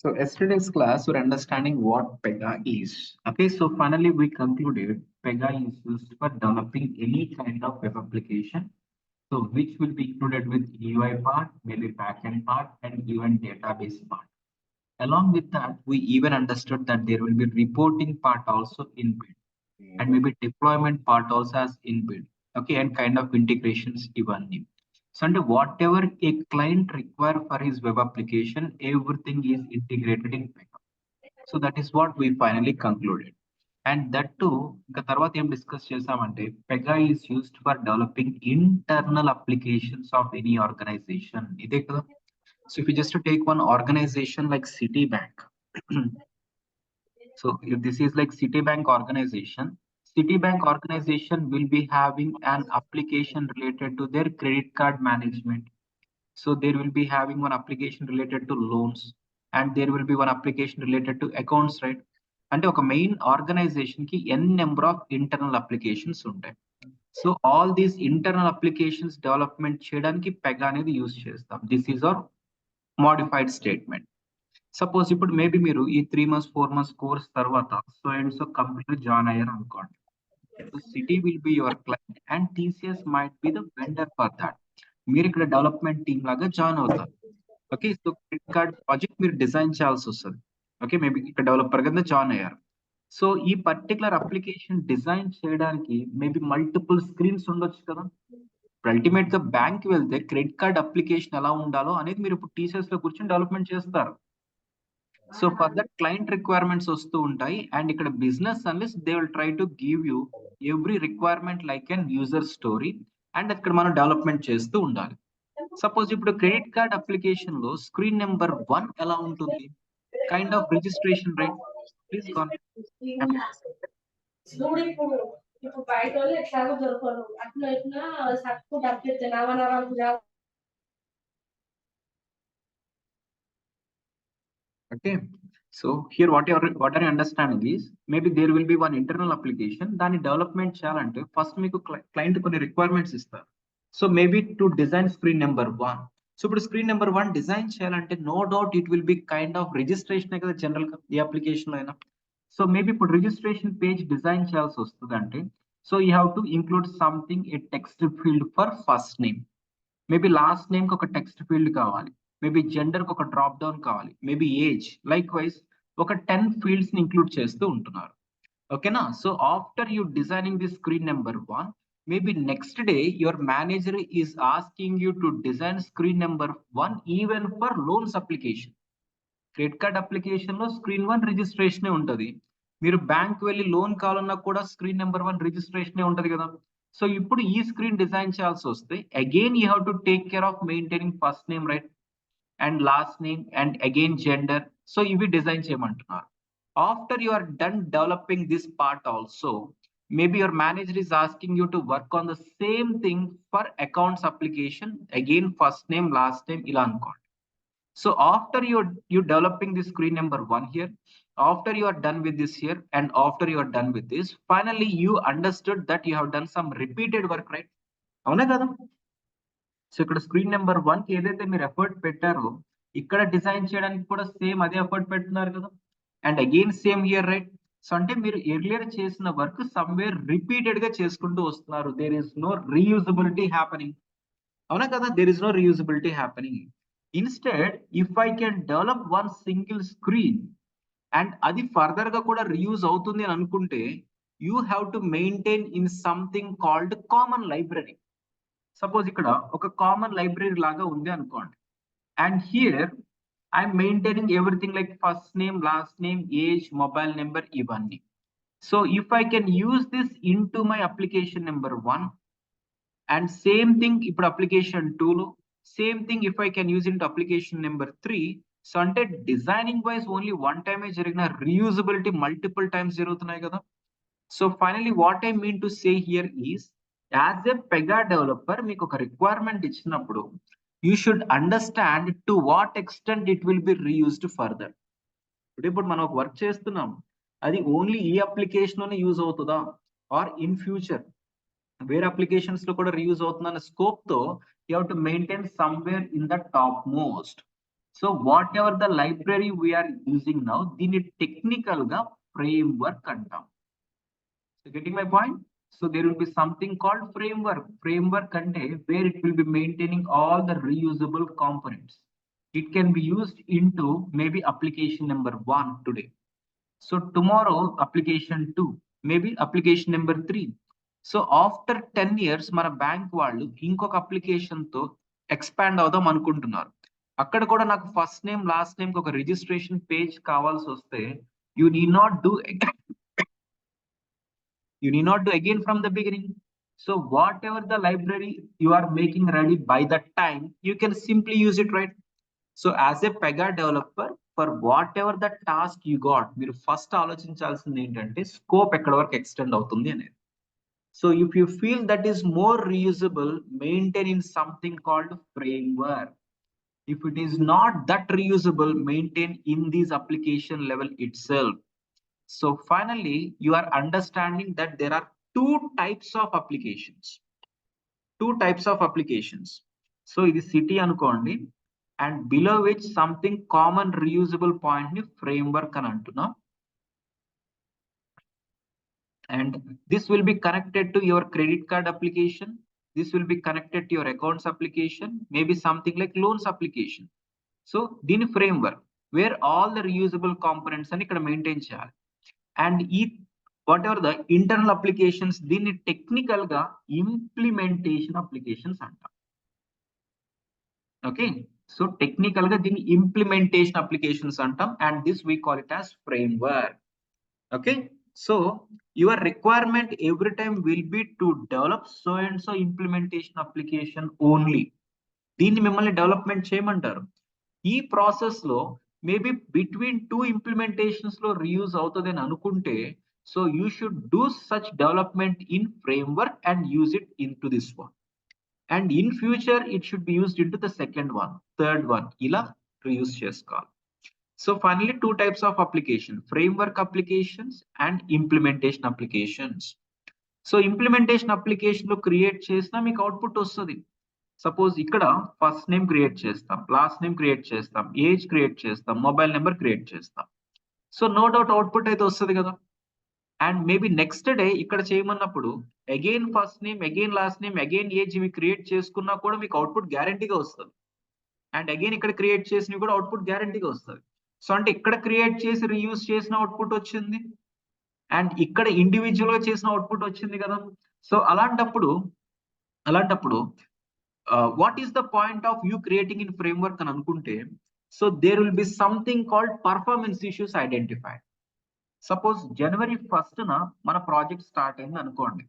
So yesterday's class, we're understanding what Pega is. Okay, so finally we concluded Pega is used for developing any kind of web application. So which will be included with UI part, maybe backend part, and even database part. Along with that, we even understood that there will be reporting part also inbuilt, and maybe deployment part also as inbuilt. Okay, and kind of integrations even. So under whatever a client require for his web application, everything is integrated in Pega. So that is what we finally concluded. And that too, ఇంకా తర్వాత ఏం discuss చేసామంటే Pega is used for developing internal applications of any organization ఇదే కదా. So if you just take one organization like Citibank. So if this is like Citibank organization will be having an application related to their credit card management. So there will be having one application related to loans, and there will be one application related to accounts, right? అంటే ఒక main organisation కి n number of internal applications ఉంటాయి. So all these internal applications development చేయడానికి Pega అనేది use చేస్తాం. This is our modified statement. Suppose ఇప్పుడు maybe మీరు ఈ 3 months 4 months కోర్స్ తర్వాత సో అండ్ సో కంపెనీలో జాయిన్ అయ్యారు అనుకోండి. So Citi will be your client and TCS might be the vendor for that. మీరు ఇక్కడ డెవలప్మెంట్ టీమ్ లాగా జాయిన్ అవుతారు. Okay, so credit card project మీరు డిజైన్ చేయాల్సి వస్తుంది. ఓకే, మేబీ ఇక్కడ డెవలపర్ కింద జాయిన్ అయ్యారు. సో ఈ పర్టికులర్ అప్లికేషన్ డిజైన్ చేయడానికి మేబీ మల్టిపుల్ స్క్రీన్స్ ఉండొచ్చు కదా. అల్టిమేట్ గా బ్యాంక్ వెళ్తే క్రెడిట్ కార్డ్ అప్లికేషన్ ఎలా ఉండాలో అనేది మీరు ఇప్పుడు టీసీఎస్ లో కూర్చొని డెవలప్మెంట్ చేస్తారు. So for that client requirements వస్తూ ఉంటాయి, అండ్ ఇక్కడ business analyst they will try to give you every requirement like and user story, and ఇక్కడ మనం డెవలప్మెంట్ చేస్తూ ఉండాలి. సపోజ్ ఇప్పుడు క్రెడిట్ కార్డ్ అప్లికేషన్ లో స్క్రీన్ నెంబర్ 1 ఎలా ఉంటుంది? Kind of registration, right? Please Okay, so here what are you understanding is maybe there will be one internal application దాని development చేయాలంటే ఫస్ట్ మీకు క్లయింట్ కొన్ని రిక్వైర్మెంట్స్ ఇస్తారు. So maybe to design screen number 1. So ఇప్పుడు screen number 1 design చేయాలంటే no doubt it will be kind of registration కదా general గా ఈ అప్లికేషన్ లో అయినా. సో మేబీ ఇప్పుడు రిజిస్ట్రేషన్ పేజ్ డిజైన్ చేయాల్సి వస్తుంది అంటే so you have to include something a text field for first name, maybe last name కి ఒక టెక్స్ట్ ఫీల్డ్ కావాలి, మేబీ జెండర్ కి ఒక డ్రాప్ డౌన్ కావాలి, మేబీ ఏజ్, లైక్ వైజ్ ఒక 10 ఫీల్డ్స్ ని ఇంక్లూడ్ చేస్తూ ఉంటున్నారు. ఓకేనా? So after you designing the screen number 1, maybe next day your manager is asking you to design screen number 1 even for loans application. Credit card application లో screen 1 registration ఉంటది. మీరు bank వెళ్ళి loan కావాలన్నా కూడా screen number 1 registration ఉంటది కదా. So ఇప్పుడు ఈ స్క్రీన్ డిజైన్ చేయాల్సి వస్తే again you have to take care of maintaining first name, right, and last name, and again gender. So ఇవి డిజైన్ చేయమంటున్నారు. After you are done developing this part also, maybe your manager is asking you to work on the same thing for accounts application, again first name last name ila anukondi. So after you developing this screen number 1 here, after you are done with this here, and after you are done with this, finally you understood that you have done some repeated work, right? avuna kada. So ikkada screen number 1 ki edaithe meer effort pettaro ikkada design cheyadaniki kuda same ade effort pettunnaru kada, and again same here, right? So అంటే మీరు earlier చేసిన work somewhere repeated గా చేసుకుంటూ వస్తున్నారు. There is no reusability happening. అవునా కదా? There is no reusability happening. Instead if I can develop one single screen and అది further గా కూడా రీయూజ్ అవుతుంది అని అనుకుంటే you have to maintain in something called common library. Suppose ఇక్కడ ఒక కామన్ లైబ్రరీ లాగా ఉంది అనుకోండి, and here I'm maintaining everything like first name, last name, age, mobile number, ivanni. So if I can use this into my application number 1, and same thing ఇప్పుడు application 2 లో, same thing if I can use into application number 3, so అంటే designing wise only one time జరిగిన reusability multiple times జరుగుతున్నాయి కదా. So finally what I mean to say here is, as a Pega developer మీకు ఒక requirement ఇచ్చినప్పుడు you should understand to what extent it will be reused further. ఇప్పుడు మనం ఒక work చేస్తున్నాం, అది ఓన్లీ ఈ అప్లికేషన్ లోనే యూజ్ అవుతుందా, ఆర్ ఇన్ ఫ్యూచర్ వేరే అప్లికేషన్స్ లో కూడా రీయూజ్ అవుతుందన్న స్కోప్ తో you have to maintain somewhere in the topmost. So whatever the library we're using now దీన్ని టెక్నికల్ గా ఫ్రేమ్వర్క్ అంటాం. So getting my point? So there will be something called framework. Framework ante where it will be maintaining all the reusable components. It can be used into maybe application number 1 today. So tomorrow application 2, maybe application number 3. So after 10 years మన bank వాళ్ళు ఇంకొక application తో expand అవుదాం అనుకుంటున్నారు. అక్కడ కూడా నాకు first name last name ఒక రిజిస్ట్రేషన్ పేజ్ కావాల్సి వస్తే you need not do again from the beginning. So whatever the library you are making ready by that time, you can simply use it, right? So as a Pega developer, for whatever the task you got, మీరు first ఆలోచించాల్సింది ఏంటంటే scope ఎక్కడ వరకు extend అవుతుంది అనేది. So if you feel that is more reusable, maintain in something called framework. If it is not that reusable, maintain in this application level itself. So finally, you are understanding that there are two types of applications. So ఇది city అనుకోండి, and below which something common reusable point ni framework అని అంటున్నాం. And this will be connected to your credit card application. This will be connected to your accounts application, maybe something like loans application. So దీని framework where all the reusable components అని ఇక్కడ maintain చేయాలి. And whatever the internal applications, దీన్ని technical గా implementation applications అంటాం. Okay, so technical గా దీన్ని implementation applications అంటాం, and this we call it as framework. Okay, so your requirement every time will be to develop so and so implementation application only. దీన్ని మిమ్మల్ని development చేయమంటారు. ఈ process లో maybe between 2 implementations లో reuse అవుతుంది అని అనుకుంటే, so you should do such development in framework and use it in to this one. And in future it should B used in to the second one, third one, ఇలా reuse చేసుకోవాలి. So finally 2 types of application, framework applications and implementation applications. So implementation application లో create చేసినా మీకు output వస్తుంది. Suppose ఇక్కడ first name create చేస్తాం, last name create చేస్తాం, age create చేస్తాం, మొబైల్ నెంబర్ క్రియేట్ చేస్తాం. సో నో డౌట్ అవుట్పుట్ అయితే వస్తుంది కదా. అండ్ మేబీ నెక్స్ట్ డే ఇక్కడ చేయమన్నప్పుడు again first name, again last name, again age ఇవి క్రియేట్ చేసుకున్నా కూడా మీకు అవుట్పుట్ గ్యారంటీగా వస్తుంది. అండ్ అగైన్ ఇక్కడ క్రియేట్ చేసినవి కూడా అవుట్పుట్ గ్యారంటీగా వస్తుంది. సో అంటే ఇక్కడ క్రియేట్ చేసి రీయూజ్ చేసిన అవుట్పుట్ వచ్చింది, అండ్ ఇక్కడ ఇండివిజువల్ గా చేసిన అవుట్పుట్ వచ్చింది కదా. సో అలాంటప్పుడు what is the point of you creating in framework అని అనుకుంటే, so there will be something called performance issues identified. Suppose January 1st మన ప్రాజెక్ట్ స్టార్ట్ అయింది అనుకోండి.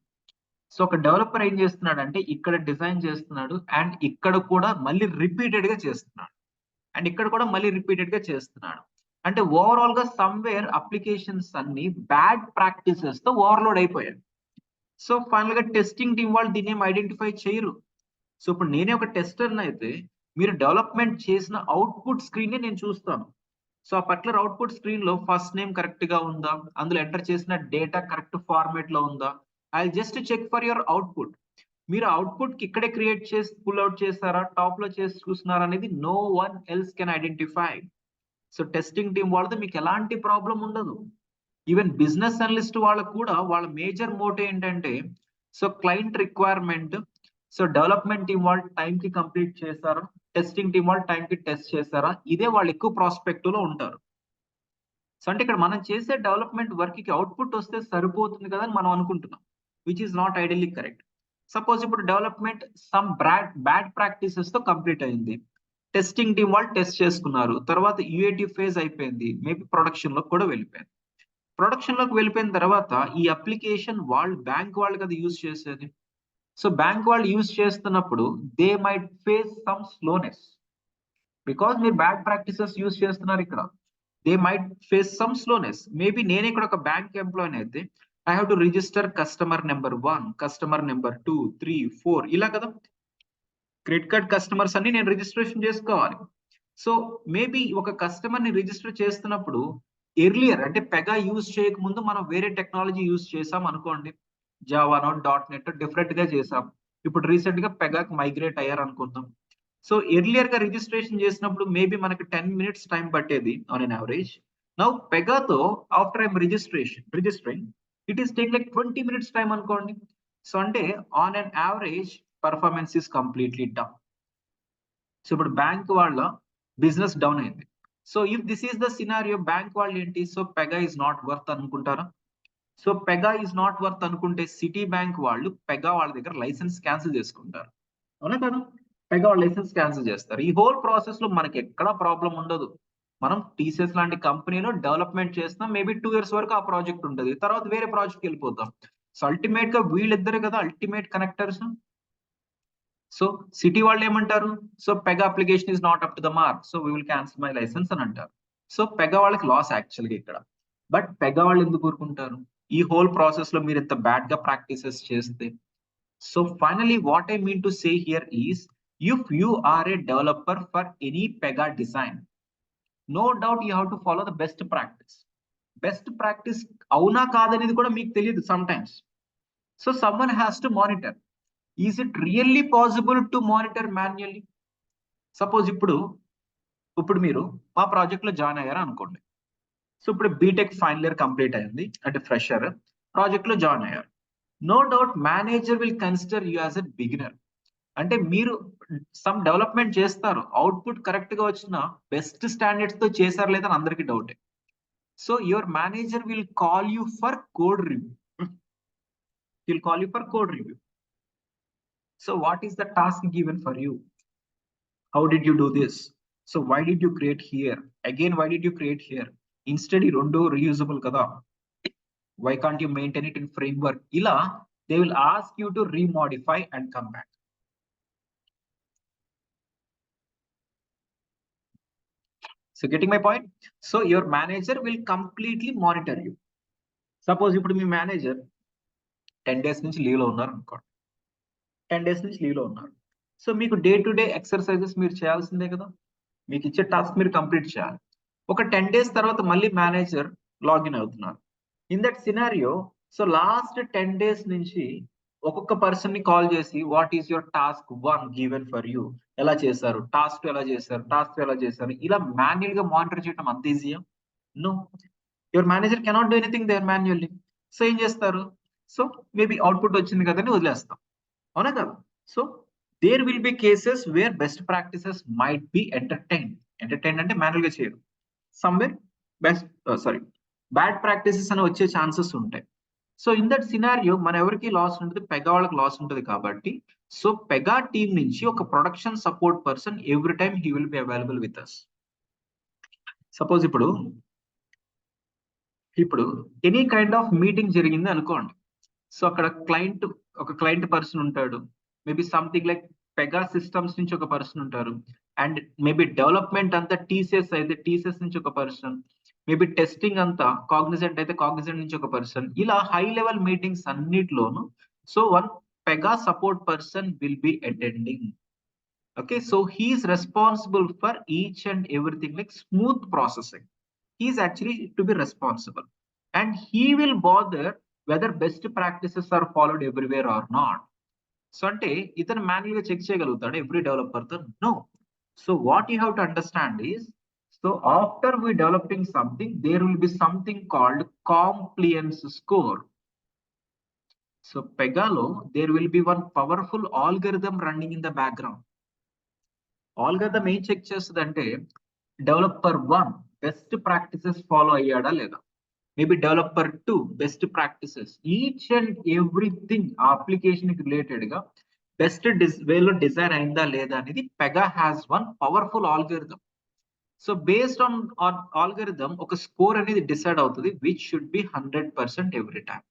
సో ఒక డెవలపర్ ఏం చేస్తున్నాడంటే ఇక్కడ డిజైన్ చేస్తున్నాడు, అండ్ ఇక్కడ కూడా మళ్ళీ రిపీటెడ్ గా చేస్తున్నాడు, అండ్ ఇక్కడ కూడా మళ్ళీ రిపీటెడ్ గా చేస్తున్నాడు. అంటే ఓవరాల్ గా సమ్వేర్ అప్లికేషన్స్ అన్ని బ్యాడ్ ప్రాక్టీసెస్ తో ఓవర్లోడ్ అయిపోయాయి. సో ఫైనల్ గా టెస్టింగ్ టీం వాళ్ళు దీన్ని ఏం ఐడెంటిఫై చేయరు. సో ఇప్పుడు నేనే ఒక టెస్టర్ అయితే మీరు డెవలప్మెంట్ చేసిన అవుట్పుట్ స్క్రీన్ ని నేను చూస్తాను. సో ఆ పర్టికులర్ అవుట్పుట్ స్క్రీన్ లో ఫస్ట్ నేమ్ కరెక్ట్ గా ఉందా, అందులో ఎంటర్ చేసిన డేటా కరెక్ట్ ఫార్మేట్ లో ఉందా, I just check for your output. మీరు అవుట్పుట్ కి ఇక్కడే క్రియేట్ చేసి పుల్ అవుట్ చేస్తారా, టాప్ లో చేసి చూస్తున్నారా అనేది no one else can identify. So testing team వాళ్ళతో మీకు ఎలాంటి ప్రాబ్లం ఉండదు. ఈవెన్ బిజినెస్ అనలిస్ట్ వాళ్ళకు కూడా వాళ్ళ మేజర్ మోటో ఏంటంటే, so client requirement, so development team వాళ్ళు టైం కి కంప్లీట్ చేస్తారా, టెస్టింగ్ టీం వాళ్ళు టైం కి టెస్ట్ చేస్తారా, ఇదే వాళ్ళు ఎక్కువ ప్రాస్పెక్టివ్ లో ఉంటారు. సో అంటే ఇక్కడ మనం చేసే డెవలప్మెంట్ వర్క్ కి అవుట్పుట్ వస్తే సరిపోతుంది కదా అని మనం అనుకుంటున్నాం, which is not ideally correct. Suppose ఇప్పుడు డెవలప్మెంట్ సమ్ బ్యాడ్ ప్రాక్టీసెస్ తో కంప్లీట్ అయింది, టెస్టింగ్ టీం వాళ్ళు టెస్ట్ చేసుకున్నారు, తర్వాత యూఏటీ ఫేజ్ అయిపోయింది, మేబీ ప్రొడక్షన్ లో కూడా వెళ్ళిపోయింది. ప్రొడక్షన్ లోకి వెళ్ళిపోయిన తర్వాత ఈ అప్లికేషన్ వాళ్ళు బ్యాంక్ వాళ్ళు కదా యూజ్ చేసేది. సో బ్యాంక్ వాళ్ళు యూజ్ చేస్తున్నప్పుడు they might face some slowness, because మీరు బ్యాడ్ ప్రాక్టీసెస్ యూజ్ చేస్తున్నారు ఇక్కడ. They might face some slowness. Maybe నేను ఇక్కడ ఒక బ్యాంక్ ఎంప్లాయీ అయితే I have to register customer number 1, customer number 2, 3, 4 ఇలా కదా. క్రెడిట్ కార్డ్ కస్టమర్స్ అన్ని నేను రిజిస్ట్రేషన్ చేసుకోవాలి. సో మేబీ ఒక కస్టమర్ ని రిజిస్టర్ చేస్తున్నప్పుడు ఎర్లియర్ అంటే పెగా యూజ్ చేయక ముందు మనం వేరే టెక్నాలజీ యూజ్ చేసాం అనుకోండి, జావానో .NET డిఫరెంట్ గా చేసాం. ఇప్పుడు రీసెంట్ గా పెగాకి మైగ్రేట్ అయ్యారు అనుకుందాం. సో ఎర్లియర్ గా రిజిస్ట్రేషన్ చేసినప్పుడు మేబీ మనకి 10 minutes టైం పట్టేది ఆన్ అన్ యావరేజ్. నౌ పెగాతో after I'm registering it is take like 20 minutes time అనుకోండి. సో అంటే on an average performance is completely down. So ఇప్పుడు బ్యాంక్ వాళ్ళ బిజినెస్ డౌన్ అయింది. So if this is the scenario, bank వాళ్ళు ఏంటి, so Pega is not worth అనుకుంటారా? So Pega is not worth అనుకుంటే Citi bank వాళ్ళు Pega వాళ్ళ దగ్గర లైసెన్స్ క్యాన్సిల్ చేసుకుంటారు. అవునా కదా? పెగా వాళ్ళ లైసెన్స్ క్యాన్సిల్ చేస్తారు. ఈ హోల్ ప్రాసెస్ లో మనకి ఎక్కడా ప్రాబ్లం ఉండదు. మనం టీసీఎస్ లాంటి కంపెనీలో డెవలప్మెంట్ చేస్తాం, మేబీ 2 years వరకు ఆ ప్రాజెక్ట్ ఉంటుంది, తర్వాత వేరే ప్రాజెక్ట్ వెళ్ళిపోతాం. సో అల్టిమేట్ గా వీళ్ళిద్దరే కదా అల్టిమేట్ కనెక్టర్స్. సో సిటీ వాళ్ళు ఏమంటారు, so Pega application is not up to the mark, so we will cancel my licence అని అంటారు. సో పెగా వాళ్ళకి లాస్ యాక్చువల్ గా ఇక్కడ. బట్ పెగా వాళ్ళు ఎందుకు కోరుకుంటారు? ఈ హోల్ ప్రాసెస్ లో మీరు ఎంత బ్యాడ్ గా ప్రాక్టీసెస్ చేస్తే. So finally what I mean to say here is, if you are a developer for any Pega design, no doubt you have to follow the best practice. Best practice avuna kadanidi kuda meeku teliyadu sometimes. So someone has to monitor. Is it really possible to monitor manually? Suppose ఇప్పుడు మీరు మా project లో join అయ్యారు అనుకోండి. So ఇప్పుడు BTech final year complete అయింది, అంటే fresher project లో జాయిన్ అయ్యారు. No doubt manager will consider you as a beginner. అంటే మీరు సమ్ డెవలప్మెంట్ చేస్తారు, అవుట్పుట్ కరెక్ట్ గా వచ్చిన బెస్ట్ స్టాండర్డ్స్ తో చేశారు లేదని అందరికీ డౌటే. So your manager will call you for code review. Will call you for code review. So what is the task given for you? How did you do this? So why did you create here? Again why did you create here? Instead ఈ రెండు reusable కదా, why can't you maintain it in framework? ఇలా they will ask you to remodify and come back. So getting my point? So your manager will completely monitor you. Suppose ఇప్పుడు మీ manager 10 days నుంచి leave లో ఉన్నారు అనుకోండి. 10 days నుంచి leave లో ఉన్నారు. So మీకు డే టు డే ఎక్సర్సైజెస్ మీరు చేయాల్సిందే కదా, మీకు ఇచ్చే టాస్క్ మీరు కంప్లీట్ చేయాలి. ఒక 10 days తర్వాత మళ్ళీ మేనేజర్ లాగిన్ అవుతున్నారు. In that scenario, so last 10 days నుంచి ఒక్కొక్క పర్సన్ ని కాల్ చేసి what is your task 1 given for you, ఎలా చేశారు, టాస్క్ 2 ఎలా చేశారు, టాస్క్ 3 ఎలా చేశారు, ఇలా మాన్యువల్ గా మానిటర్ చేయడం అంత ఈజీయా? No, your manager cannot do anything there manually. So ఏం చేస్తారు, సో మేబీ అవుట్పుట్ వచ్చింది కదని వదిలేస్తాం, అవునా కదా? So there will be cases where best practices might be entertain అంటే మాన్యువల్ గా చేయరు. సమ్వేర్ బ్యాడ్ ప్రాక్టీసెస్ అని వచ్చే ఛాన్సెస్ ఉంటాయి. సో ఇన్ దట్ సినారియో మన ఎవరికి లాస్ ఉంటుంది, పెగా వాళ్ళకి లాస్ ఉంటుంది. కాబట్టి సో పెగా టీమ్ నుంచి ఒక production support person every time he will be available with us. Suppose ఇప్పుడు ఎనీ కైండ్ ఆఫ్ మీటింగ్ జరిగింది అనుకోండి. సో అక్కడ ఒక క్లయింట్ పర్సన్ ఉంటాడు, maybe something like Pega Systems నుంచి ఒక పర్సన్ ఉంటారు, అండ్ మేబీ డెవలప్మెంట్ అంతా టీసీఎస్ అయితే టీసీఎస్ నుంచి ఒక పర్సన్, మేబీ టెస్టింగ్ అంతా కాగ్నిజెంట్ అయితే కాగ్నిజెంట్ నుంచి ఒక పర్సన్. ఇలా హై లెవెల్ మీటింగ్స్ అన్నిట్లోనూ so one Pega support person will be attending. Okay, so he's responsible for each and everything like smooth processing. He's actually to be responsible and he will bother whether best practices are followed everywhere or not. So అంటే ఇతను manual గా check చేయగలుగుతాడు every developer తో? No. So what you have to understand is, so after we developing something there will be something called compliance score. So పెగాలో there will be one powerful algorithm running in the background. Algorithm ఏం check చేస్తుంది అంటే developer 1 best practices follow అయ్యాడా లేదా, maybe developer 2 best practices, each and everything ఆ application కి related గా best వేలో design అయిందా లేదా అనేది Pega has one powerful algorithm. So based on algorithm ఒక స్కోర్ అనేది డిసైడ్ అవుతుంది which should be 100% every time.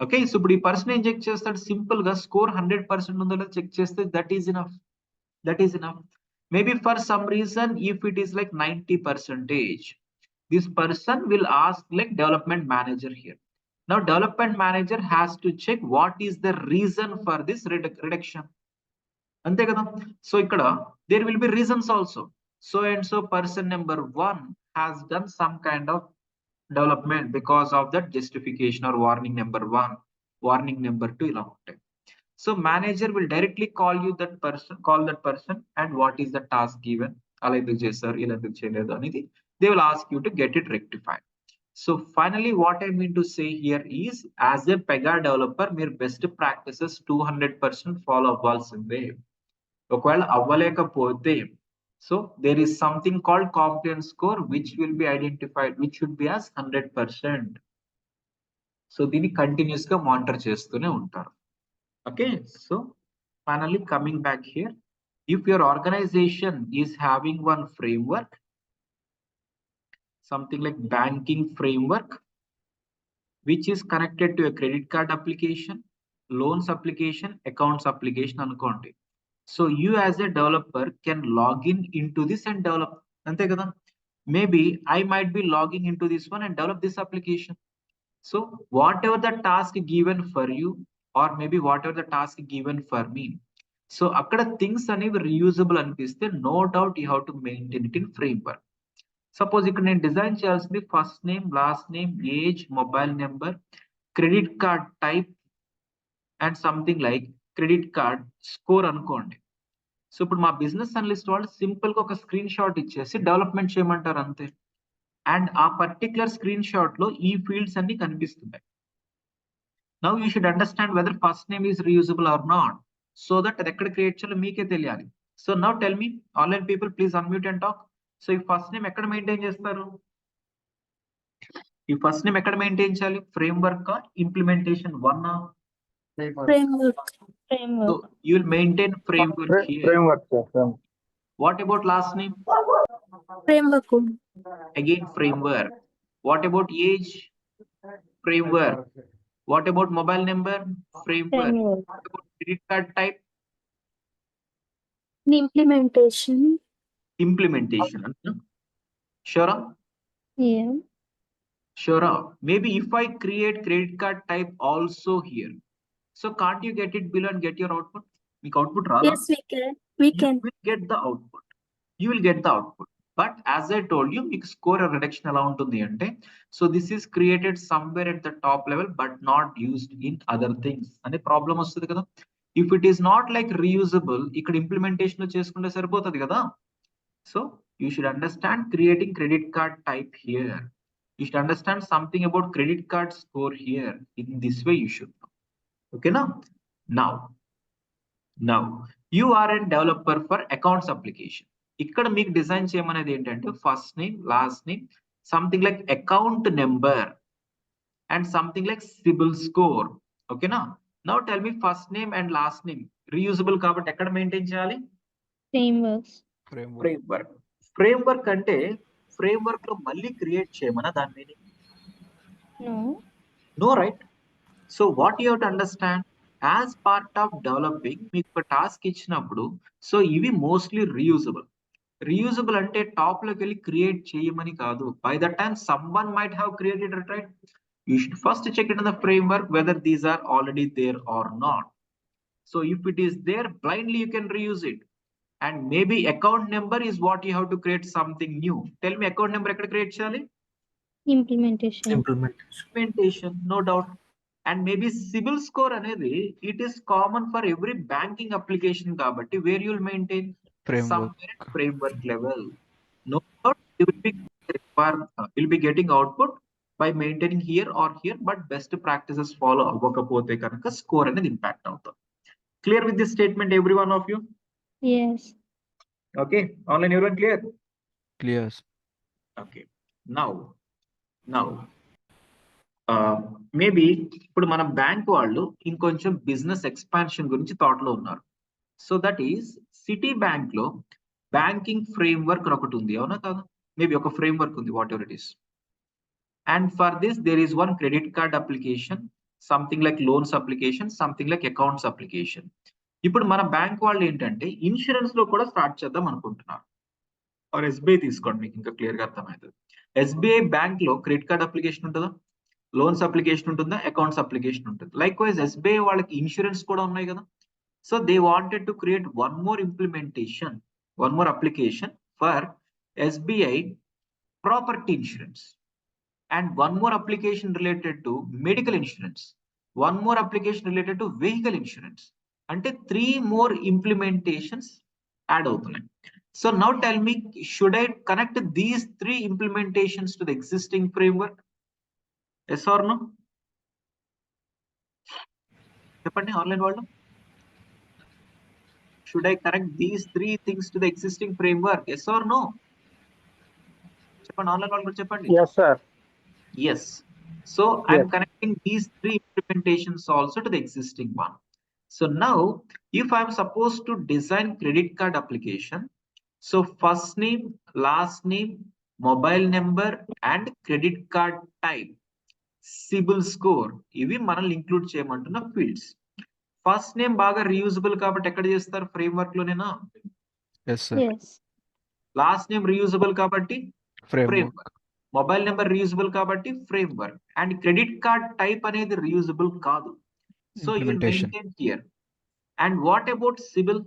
Okay, so ఇప్పుడు ఈ పర్సన్ ఏం చెక్ చేస్తాడు, సింపుల్ గా స్కోర్ 100% ఉందో లేదో చెక్ చేస్తే that is enough. Maybe for some reason if it is like 90%, this person will ask like development manager here. Now development manager has to check what is the reason for this reduction. Ante kada. So ikkada there will be reasons also. So and so person number 1 has done some kind of development because of that justification or warning number 1, warning number 2 ila untayi. So manager will directly call that person, and what is the task given? They will ask you to get it rectified. So finally, what I mean to say here is, as a Pega developer, mere best practices 200% follow అవ్వాల్సిందే. ఒకవేళ అవ్వలేకపోతే, so there is something called competence score, which will be identified, which should be as 100%. So దీన్ని continuous గా monitor చేస్తూనే ఉంటారు. Okay, so finally coming back here, if your organization is having one framework, something like banking framework, which is connected to a credit card application, loans application, accounts application అనుకోండి. So you as a developer can log into this and develop. అంతే కదా? Maybe I might be logging into this one and develop this application. So whatever the task given for you, or maybe whatever the task given for me, so akkada things అనేవి reusable అనిపిస్తే, no doubt you have to maintain it in framework. Suppose ఇక్కడ నేను design చేయాల్సింది first name, last name, age, mobile number, credit card type and something like credit card score అనుకోండి. So ఇప్పుడు మా business analyst వాళ్ళు simple గా ఒక screen shot ఇచ్చేసి డెవలప్మెంట్ చేయమంటారు అంతే. అండ్ ఆ పర్టికులర్ స్క్రీన్ షాట్ లో ఈ ఫీల్డ్స్ అన్ని కనిపిస్తున్నాయి. Now you should understand whether first name is reusable or not, so that అది ఎక్కడ క్రియేట్ చేయాలో మీకే తెలియాలి. So now tell me online people, please unmute and talk. So ఈ ఫస్ట్ నేమ్ ఎక్కడ మెయింటైన్ చేస్తారు? ఈ ఫస్ట్ నేమ్ ఎక్కడ మెయింటైన్ చేయాలి? Framework implementation 1? Framework. So you will maintain framework here. Framework, sir. What about last name? Framework. Again framework. What about age? Framework. What about mobile number? Framework. Framework. What about credit card type? Implementation. Implementation. Sure? Yeah. Sure. Maybe if I create credit card type also here, so can't you get it below and get your output? Make output rather. Yes, we can. We can. You will get the output. You will get the output. But as I told you, మీకు score reduction ఎలా ఉంటుంది అంటే, so this is created somewhere at the top level but not used in other things అనే problem వస్తుంది కదా. If it is not like reusable, ఇక్కడ implementation లో చేసుకుంటే సరిపోతుంది కదా. So you should understand creating credit card type here. You should understand something about credit card score here. In this way you should know. Okay, now you are a developer for accounts application. ఇక్కడ మీకు design చేయమనేది ఏంటంటే first name, last name, something like account number and something like CIBIL score. ఓకేనా? Now tell me first name and last name reusable కాబట్టి ఎక్కడ maintain చేయాలి? Framework అంటే framework లో మళ్ళీ క్రియేట్ చేయమనా దాని meaning? No, right? So what you have to understand, as part of developing మీకు ఒక టాస్క్ ఇచ్చినప్పుడు, సో ఇవి మోస్ట్లీ రీయూజబుల్ అంటే టాప్ లోకి వెళ్ళి క్రియేట్ చేయమని కాదు. By the time someone might have created it, right? You should first check it in the framework whether these are already there or not. So if it is there, blindly you can reuse it. And maybe account number is what you have to create something new. Tell me account number ఎక్కడ create చేయాలి? Implementation, no doubt. And maybe CIBIL score అనేది it is common for every banking application కాబట్టి where you will maintain somewhere at framework level. No doubt you will be getting output by maintaining here or here, but best practices follow అవ్వకపోతే కనుక score అనేది impact అవుతుంది. Clear with this statement, every one of you? Yes. Okay, online everyone clear? Clear. Okay, now maybe ఇప్పుడు మన bank వాళ్ళు ఇంకొంచెం business expansion గురించి thought లో ఉన్నారు. So that is Citibank లో బ్యాంకింగ్ ఫ్రేమ్వర్క్ ఒకటి ఉంది, అవునా కాదు? మేబీ ఒక ఫ్రేమ్వర్క్ ఉంది, whatever it is. And for this there is one credit card application, something like loans application, something like accounts application. ఇప్పుడు మన బ్యాంక్ వాళ్ళు ఏంటంటే ఇన్సూరెన్స్ లో కూడా స్టార్ట్ చేద్దాం అనుకుంటున్నారు. ఆర్ ఎస్బీఐ తీసుకోండి, మీకు ఇంకా క్లియర్ గా అర్థమవుతుంది. ఎస్బీఐ బ్యాంక్ లో క్రెడిట్ కార్డ్ అప్లికేషన్ ఉంటుందా, లోన్స్ అప్లికేషన్ ఉంటుందా, అకౌంట్స్ అప్లికేషన్ ఉంటుంది. లైక్ వైజ్ ఎస్బీఐ వాళ్ళకి ఇన్సూరెన్స్ కూడా ఉన్నాయి కదా. So they wanted to create one more application for SBI property insurance, and one more application related to medical insurance, one more application related to vehicle insurance. అంటే 3 more implementations add అవుతున్నాయి. So now tell me, should I connect these 3 implementations to the existing framework? Yes or no? చెప్పండి online వాళ్ళు. Should I connect these 3 things to the existing framework? Yes or no? చెప్పండి online వాళ్ళు కూడా చెప్పండి. Yes, sir. Yes. So I'm Yes. connecting these 3 implementations also to the existing one. So now, if I'm supposed to design credit card application, so first name, last name, mobile number, and credit card type, CIBIL score, ఇవి మనల్ని include చేయమంటున్న fields. First name బాగా reusable కాబట్టి ఎక్కడ చేస్తారు? Framework లోనేనా? Yes, sir. Yes. Last name reusable కాబట్టి Framework. Framework. Mobile number reusable కాబట్టి framework. And credit card type అనేది రీయూజబుల్ కాదు. So you Implementation. Maintain here. And what about CIBIL?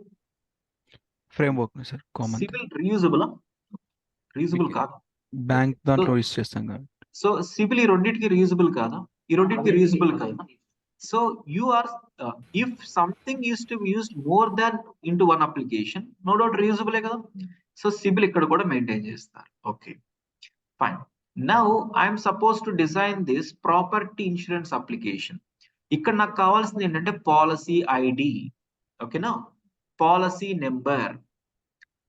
Framework, sir. Common. CIBIL reusable? Reusable Okay. కాదు. Bank దాంట్లో use చేస్తాం కదా. So CIBIL ఈ రెండింటికి రీయూజబుల్ కాదా? ఈ రెండింటికి రీయూజబుల్ కాదా? So you are, if something use to used more than into one application, no doubt రీయూజబులే కదా. సో సిబిల్ ఇక్కడ కూడా మెయింటైన్ చేస్తారు. Okay, fine. Now I'm suppose to design this property insurance application. ఇక్కడ నాకు కావాల్సింది ఏంటంటే పాలసీ ఐడి, ఓకేనా, policy number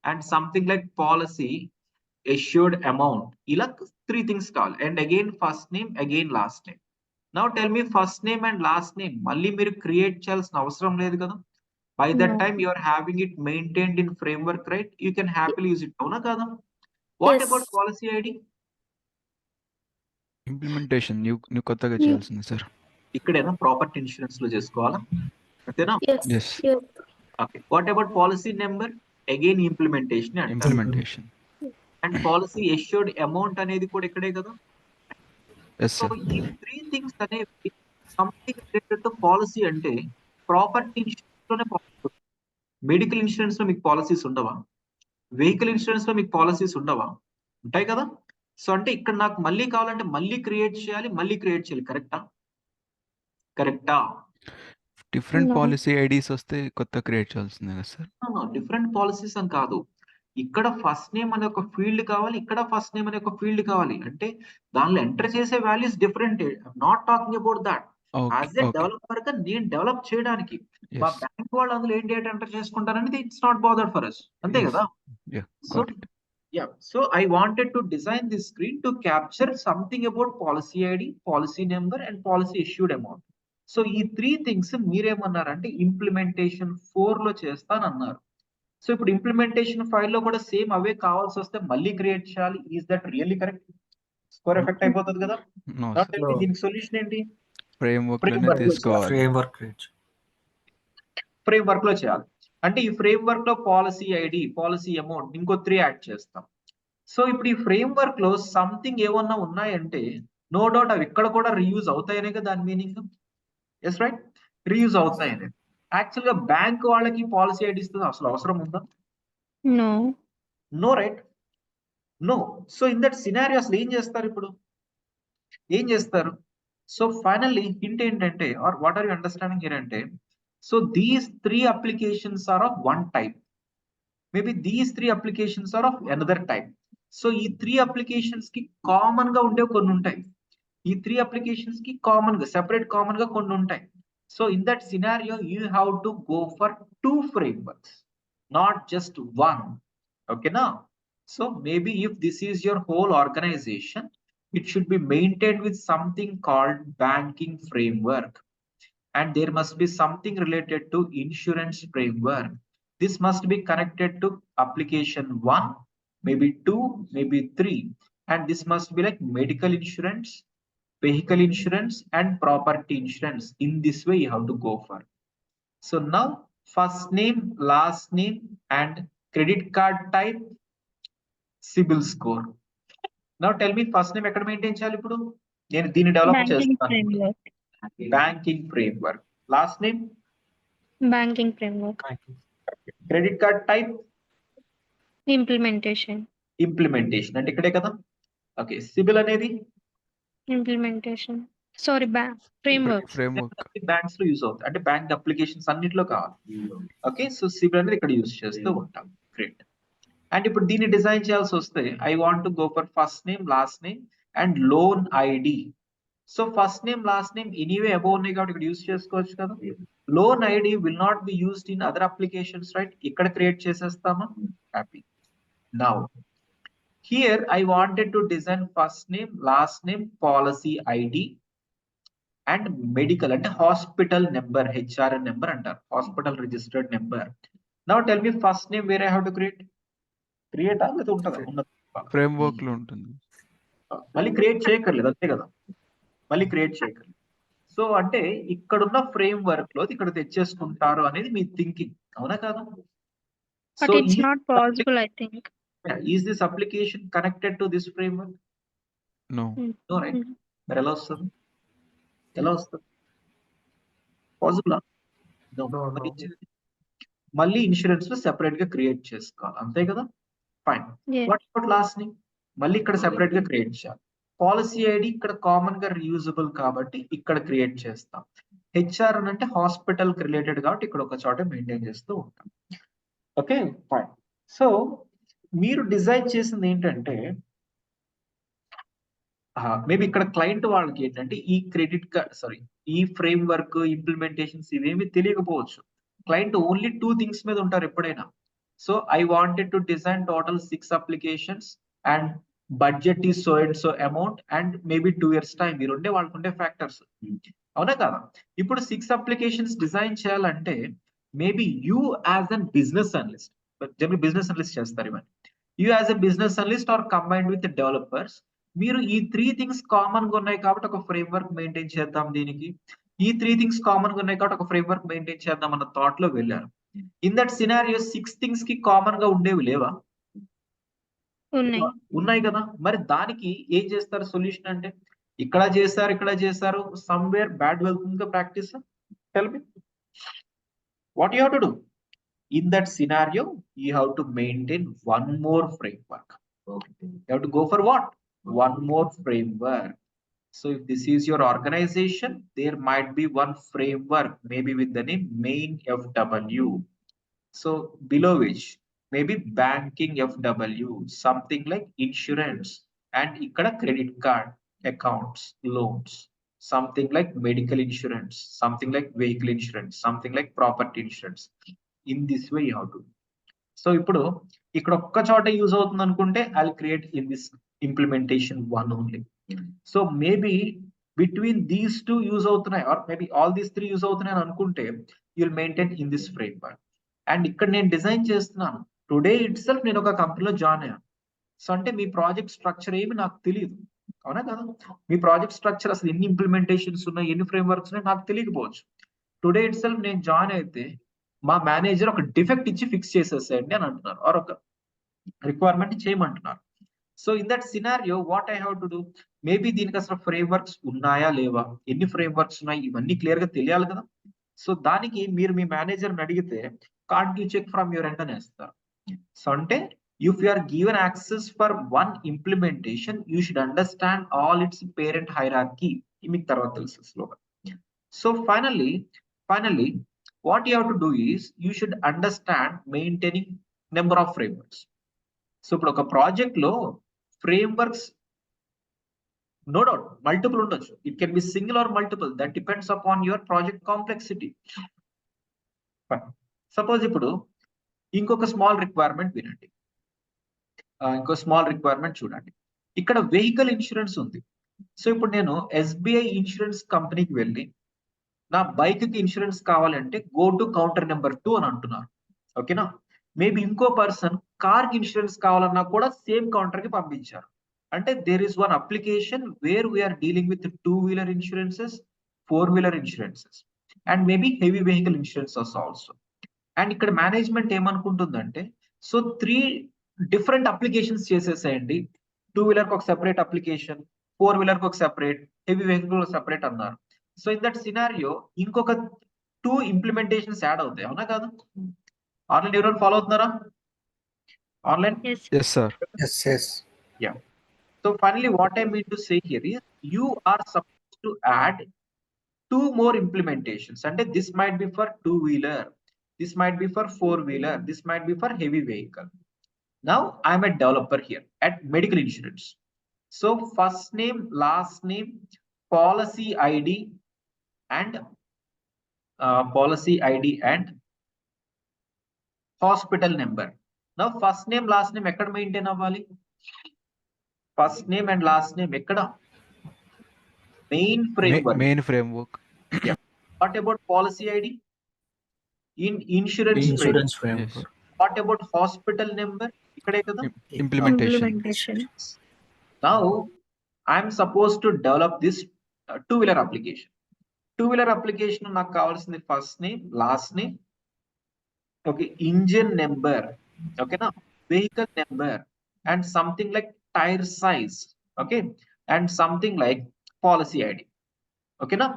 and something like policy assured amount. ఇలా 3 things కావాలి. And again first name, again last name. Now tell me, first name and last name మళ్ళీ మీరు create చేయాల్సిన అవసరం లేదు కదా. By that No. Time you are having it maintained in framework, right? You can happily use it, అవునా కాదా? What Yes. About policy ID? Implementation నువ్వు కొత్తగా Yeah. చేయాల్సింది సార్. ఇక్కడేనా ప్రాపర్టీ ఇన్సూరెన్స్ లో చేసుకోవాలా, అంతేనా? Yes. Yes. Yes. Okay, what about policy number? Again implementation అంటారు. Implementation. And policy assured amount అనేది కూడా ఇక్కడే కదా. Yes so sir. ఈ 3 థింగ్స్ అనేవి సంథింగ్ రిలేటెడ్ టు పాలసీ. అంటే ప్రాపర్టీ ఇన్సూరెన్స్ లోనే పాలసీ, మెడికల్ ఇన్సూరెన్స్ లో మీకు పాలసీస్ ఉండవా? వెహికల్ ఇన్సూరెన్స్ లో మీకు పాలసీస్ ఉండవా? ఉంటాయి కదా. సో అంటే ఇక్కడ నాకు మళ్ళీ కావాలంటే మళ్ళీ క్రియేట్ చేయాలి. కరెక్టా? కరెక్టా? Different No. పాలసీ ఐడీస్ వస్తే కొత్త క్రియేట్ చేయాల్సిందే కదా సార్. డిఫరెంట్ పాలసీస్ అని కాదు. ఇక్కడ ఫస్ట్ నేమ్ అనే ఒక ఫీల్డ్ కావాలి, ఇక్కడ ఫస్ట్ నేమ్ అనే ఒక ఫీల్డ్ కావాలి. అంటే దానిలో ఎంటర్ చేసే values different. Not talking about that. As a okay. Developer గా నేను డెవలప్ చేయడానికి మా ఎస్. బ్యాంక్ వాళ్ళు అందులో ఏం డేటా ఎంటర్ చేసుకుంటారనేది it's not bother for us, అంతే Yes. కదా. Yeah, so got it. yeah, so I wanted to design this screen to capture something about policy ID, policy number and policy issued amount. So ఈ 3 things మీరేమన్నారంటే implementation 4 లో చేస్తానన్నారు. So ఇప్పుడు implementation 5 లో కూడా same అవే కావాల్సి వస్తే మళ్ళీ క్రియేట్ చేయాలి. Is that really correct? Score effect అయిపోతుంది కదా. No Now sir. tell me, No. దీనికి సొల్యూషన్ ఏంటి? ఫ్రేమ్వర్క్ లోనే Framework లో తీసుకోవాలి. Framework range. ఫ్రేమ్వర్క్ లో చేయాలి. అంటే ఈ ఫ్రేమ్వర్క్ లో పాలసీ ఐడి, పాలసీ అమౌంట్, ఇంకో 3 యాడ్ చేస్తాం. సో ఇప్పుడు ఈ ఫ్రేమ్వర్క్ లో సంథింగ్ ఏమన్నా ఉన్నాయంటే నో డౌట్ అవి ఇక్కడ కూడా రీయూజ్ అవుతాయనే కదా దాని మీనింగ్. ఎస్ రైట్, రీయూజ్ అవుతాయని. యాక్చువల్ గా బ్యాంక్ వాళ్ళకి పాలసీ ఐడి ఇస్తుంది అసలు అవసరం ఉందా? No. No, right? No. So in that scenario అసలు ఏం చేస్తారు ఇప్పుడు? ఏం చేస్తారు? సో ఫైనల్లీ హింట్ ఏంటంటే, or what are you understanding here అంటే, so these 3 applications are of one type, maybe these 3 applications are of another type. So ఈ 3 applications కి కామన్ గా ఉండే కొన్ని ఉంటాయి. ఈ 3 అప్లికేషన్స్ కి కామన్ గా, సెపరేట్ కామన్ గా కొన్ని ఉంటాయి. So in that scenario you have to go for 2 frameworks, not just one. Okay now, so maybe if this is your whole organization, it should be maintained with something called banking framework, and there must be something related to insurance framework. This must be connected to application 1, maybe 2, maybe 3, and this must be like medical insurance, vehicle insurance and property insurance. In this way you have to go for. So now first name, last name and credit card type, CIBIL score. Now tell me, first name ఎక్కడ maintain చేయాలి ఇప్పుడు? నేను దీన్ని develop Banking చేస్తాను. framework. Banking framework. Last name, Banking framework. Credit card type, Implementation. Implementation అంటే ఇక్కడే కదా. Okay, CIBIL అనేది Implementation. Sorry framework. Framework. Banks లో యూజ్ అవుతాయి, అంటే బ్యాంక్ అప్లికేషన్స్ అన్నిట్లో కావాలి. ఓకే, సో సివిల్ అనేది ఇక్కడ యూజ్ చేస్తూ ఉంటాం. గ్రేట్. అండ్ ఇప్పుడు దీన్ని డిజైన్ చేయాల్సి వస్తే I want to go for first name, last name and loan ID. So first name, last name anyway above ఉన్నాయి కాబట్టి ఇక్కడ యూజ్ చేసుకోవచ్చు కదా. Loan ID will not be used in other applications, right? ఇక్కడ create చేసేస్తామా? Happy. Now here I wanted to design first name, last name, policy ID and medical అంటే hospital number, HRN number అంటారు, hospital registered number. Now tell me first name where I have to create లేదా ఉంటుందా? ఉన్నది. Framework లో ఉంటుంది. మళ్ళీ create చేయక్కర్లేదు, అంతే కదా, మళ్ళీ క్రియేట్ చేయక్కర్లేదు. సో అంటే ఇక్కడున్న ఫ్రేమ్ వర్క్ లో ఇక్కడ తెచ్చేసుకుంటారు అనేది మీ థింకింగ్, అవునా కాదా? But So it's not possible, I think. is this application connected to this framework? No. No, right? మరి ఎలా వస్తుంది? పాసిబుల్? మళ్ళీ ఇన్సూరెన్స్ లో సెపరేట్ గా క్రియేట్ చేసుకోవాలి, అంతే కదా? Fine. Yes. What about last name? మళ్ళీ ఇక్కడ సెపరేట్ గా క్రియేట్ చేయాలి. పాలసీ ఐడి ఇక్కడ కామన్ గా రీయూజబుల్ కాబట్టి ఇక్కడ క్రియేట్ చేస్తాం. హెచ్ఆర్ అని అంటే హాస్పిటల్ కి రిలేటెడ్ కాబట్టి ఇక్కడ ఒక చోట మెయింటైన్ చేస్తూ ఉంటాం. Okay, fine. సో మీరు డిజైన్ చేసింది ఏంటంటే మేబీ ఇక్కడ క్లయింట్ వాళ్ళకి ఏంటంటే ఈ క్రెడిట్ కార్డ్ ఈ ఫ్రేమ్ వర్క్ ఇంప్లిమెంటేషన్స్ ఇవేమి తెలియకపోవచ్చు. క్లయింట్ ఓన్లీ 2 థింగ్స్ మీద ఉంటారు ఎప్పుడైనా. So I wanted to design total 6 applications and budget is so and so amount and maybe 2 years time. ఈ రెండే వాళ్ళకు ఉండే ఫ్యాక్టర్స్, అవునా కదా? ఇప్పుడు 6 అప్లికేషన్స్ డిజైన్ చేయాలంటే maybe you as an business analyst, general business analyst చేస్తారు ఇవన్నీ. You as a business analyst are combined with developers, మీరు ఈ 3 థింగ్స్ కామన్ గా ఉన్నాయి కాబట్టి ఒక ఫ్రేమ్ వర్క్ మెయింటైన్ చేద్దాం దీనికి. ఈ 3 థింగ్స్ కామన్ గా ఉన్నాయి కాబట్టి ఒక ఫ్రేమ్ వర్క్ మెయింటైన్ చేద్దాం అన్న థాట్ లో వెళ్ళారు. ఇన్ దట్ సినారియో 6 థింగ్స్ కి కామన్ గా ఉండేవి లేవా? ఉన్నాయి కదా. మరి దానికి ఏం చేస్తారు సొల్యూషన్ అంటే? ఇక్కడ చేశారు, సమ్వేర్ బ్యాడ్ వెళ్తుంది practice. Tell me what you have to do in that scenario. You have to maintain one more frame work. You have to go for what? One more framework. So if this is your organization, there might be one framework, maybe with the name main FW. So below which maybe banking FW, something like insurance, and ikkada credit card accounts, loans, something like medical insurance, something like vehicle insurance, something like property insurance. In this way you have to. So ఇప్పుడు ఇక్కడ ఒక్క చోట use అవుతుంది అనుకుంటే I create in this implementation 1 only. So maybe between these 2 use అవుతున్నాయి or maybe all these 3 use అవుతున్నాయి అని అనుకుంటే you'll maintain in this framework. And ఇక్కడ నేను డిజైన్ చేస్తున్నాను టుడే ఇట్ సెల్ఫ్, నేను ఒక కంపెనీలో జాయిన్ అయ్యాను. సో అంటే మీ ప్రాజెక్ట్ స్ట్రక్చర్ ఏమి నాకు తెలియదు, అవునా కదా? మీ ప్రాజెక్ట్ స్ట్రక్చర్ అసలు ఎన్ని ఇంప్లిమెంటేషన్స్ ఉన్నాయి, ఎన్ని ఫ్రేమ్ వర్క్స్ ఉన్నాయి నాకు తెలియకపోవచ్చు. టుడే ఇట్ సెల్ఫ్ నేను జాయిన్ అయితే మా మేనేజర్ ఒక డిఫెక్ట్ ఇచ్చి ఫిక్స్ చేసేసేయండి అని అంటున్నారు, ఆర్ ఒక రిక్వైర్మెంట్ చేయమంటున్నారు. So in that scenario what I have to do? Maybe దీనికి అసలు ఫ్రేమ్ వర్క్స్ ఉన్నాయా లేవా, ఎన్ని ఫ్రేమ్ వర్క్స్ ఉన్నాయి, ఇవన్నీ క్లియర్ గా తెలియాలి కదా. సో దానికి మీరు మీ మేనేజర్ని అడిగితే can't you check from your end అని వేస్తారు. సో అంటే if you are given access for one implementation you should understand all its parent hierarchy. మీకు తర్వాత తెలుసు స్లోగా. So finally what you have to do is you should understand maintaining number of frameworks. So ఇప్పుడు ఒక project లో frameworks no doubt multiple ఉండొచ్చు. It can be single or multiple, that depends upon your project complexity. Suppose ఇప్పుడు ఇంకొక small requirement వినండి, ఇంకో small requirement చూడండి. ఇక్కడ వెహికల్ ఇన్సూరెన్స్ ఉంది. సో ఇప్పుడు నేను SBI ఇన్సూరెన్స్ కంపెనీకి వెళ్ళి నా బైక్ కి ఇన్సూరెన్స్ కావాలంటే గో టు కౌంటర్ నెంబర్ 2 అని అంటున్నారు, ఓకేనా? మేబీ ఇంకో పర్సన్ కార్ కి ఇన్సూరెన్స్ కావాలన్నా కూడా సేమ్ కౌంటర్ కి పంపించారు. అంటే there is one application where we are dealing with 2-wheeler insurances, 4-wheeler insurances and maybe heavy vehicle insurances also. And ఇక్కడ మేనేజ్మెంట్ ఏమనుకుంటుందంటే సో 3 డిఫరెంట్ అప్లికేషన్స్ చేసేసేయండి. 2-wheeler కి ఒక సెపరేట్ అప్లికేషన్, 4-wheeler కి ఒక సెపరేట్, హెవీ వెహికల్ సెపరేట్ అన్నారు. So in that scenario ఇంకొక 2 implementations add అవుతాయి, అవునా కాదు? ఆన్లైన్ ఎవరైనా ఫాలో అవుతున్నారా? Online? Yes, sir. Yes. Yeah. So finally what I mean to say here is you are supposed to add 2 more implementations. And this might be for 2-wheeler, this might be for 4-wheeler, this might be for heavy vehicle. Now I'm a developer here at medical insurance. So first name, last name, policy ID and hospital number. Now first name, last name ekkada maintain avvali? First name and last name ekkada? Main framework. Main framework. Yeah. What about policy ID? In insurance framework. Yes. What about hospital number? Ikkade kada? Implementation. Implementation. Now I'm supposed to develop this 2-wheeler application. 2-wheeler application నాకు కావాల్సింది first name, last name, okay, engine number, ఓకేనా, vehicle number and something like tyre size, okay, and something like policy ID, ఓకేనా.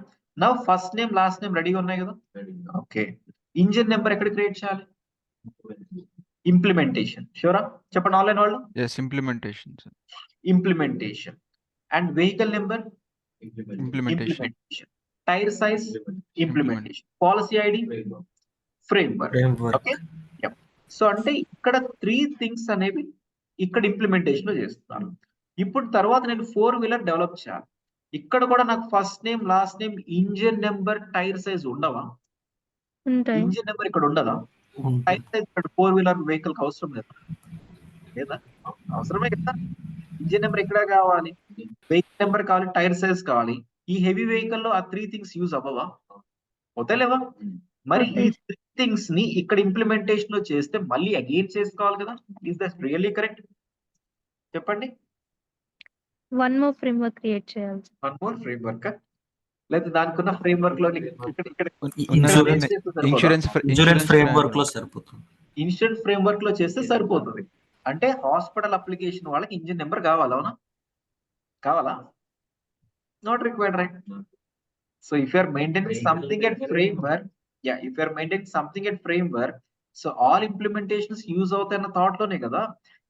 నా first name, last name రెడీగా ఉన్నాయి కదా? Okay. Engine number ఎక్కడ create చేయాలి? ఇంప్లిమెంటేషన్. షూరా? చెప్పండి ఆన్లైన్ వాళ్ళు. Yes, implementation. sir. Implementation. And vehicle number? Implementation. Tyre size? Implementation. Policy ID? Framework. Okay. So అంటే ఇక్కడ 3 థింగ్స్ అనేవి ఇక్కడ ఇంప్లిమెంటేషన్ లో చేస్తున్నారు. ఇప్పుడు తర్వాత నేను 4-wheeler డెవలప్ చేయాలి. ఇక్కడ కూడా నాకు first name, last name, engine number, tyre size ఉండవా? ఉంటాయి. ఇంజిన్ నెంబర్ ఇక్కడ ఉండదా? టైర్ సైజ్ ఇక్కడ 4-wheeler వెహికల్ కి అవసరం లేదా? లేదా? అవసరమే కదా. ఇంజిన్ నెంబర్ ఎక్కడ కావాలి? వెహికల్ నెంబర్ కావాలి, టైర్ సైజ్ కావాలి. ఈ హెవీ వెహికల్ లో ఆ 3 థింగ్స్ యూజ్ అవ్వవా? అవుతాలేవా? మరి ఈ 3 థింగ్స్ ని ఇక్కడ ఇంప్లిమెంటేషన్ లో చేస్తే మళ్ళీ అగైన్ చేసుకోవాలి కదా. Is that really correct? చెప్పండి. 1 more framework క్రియేట్ చేయాలి. 1 more framework లేదా దానికున్న ఫ్రేమ్వర్క్ లో ఇన్సూరెన్స్ ఫ్రేమ్వర్క్ లో సరిపోతుంది. ఇన్సూరెన్స్ ఫ్రేమ్వర్క్ లో చేస్తే సరిపోతుంది. అంటే హాస్పిటల్ అప్లికేషన్ వాళ్ళకి ఇంజిన్ నెంబర్ కావాలా? అవునా? కావాలా? Not required, right? So if you are maintaining something at framework, if you are maintaining something at framework, so all implementations use అవుతాయన్న థాట్ లోనే కదా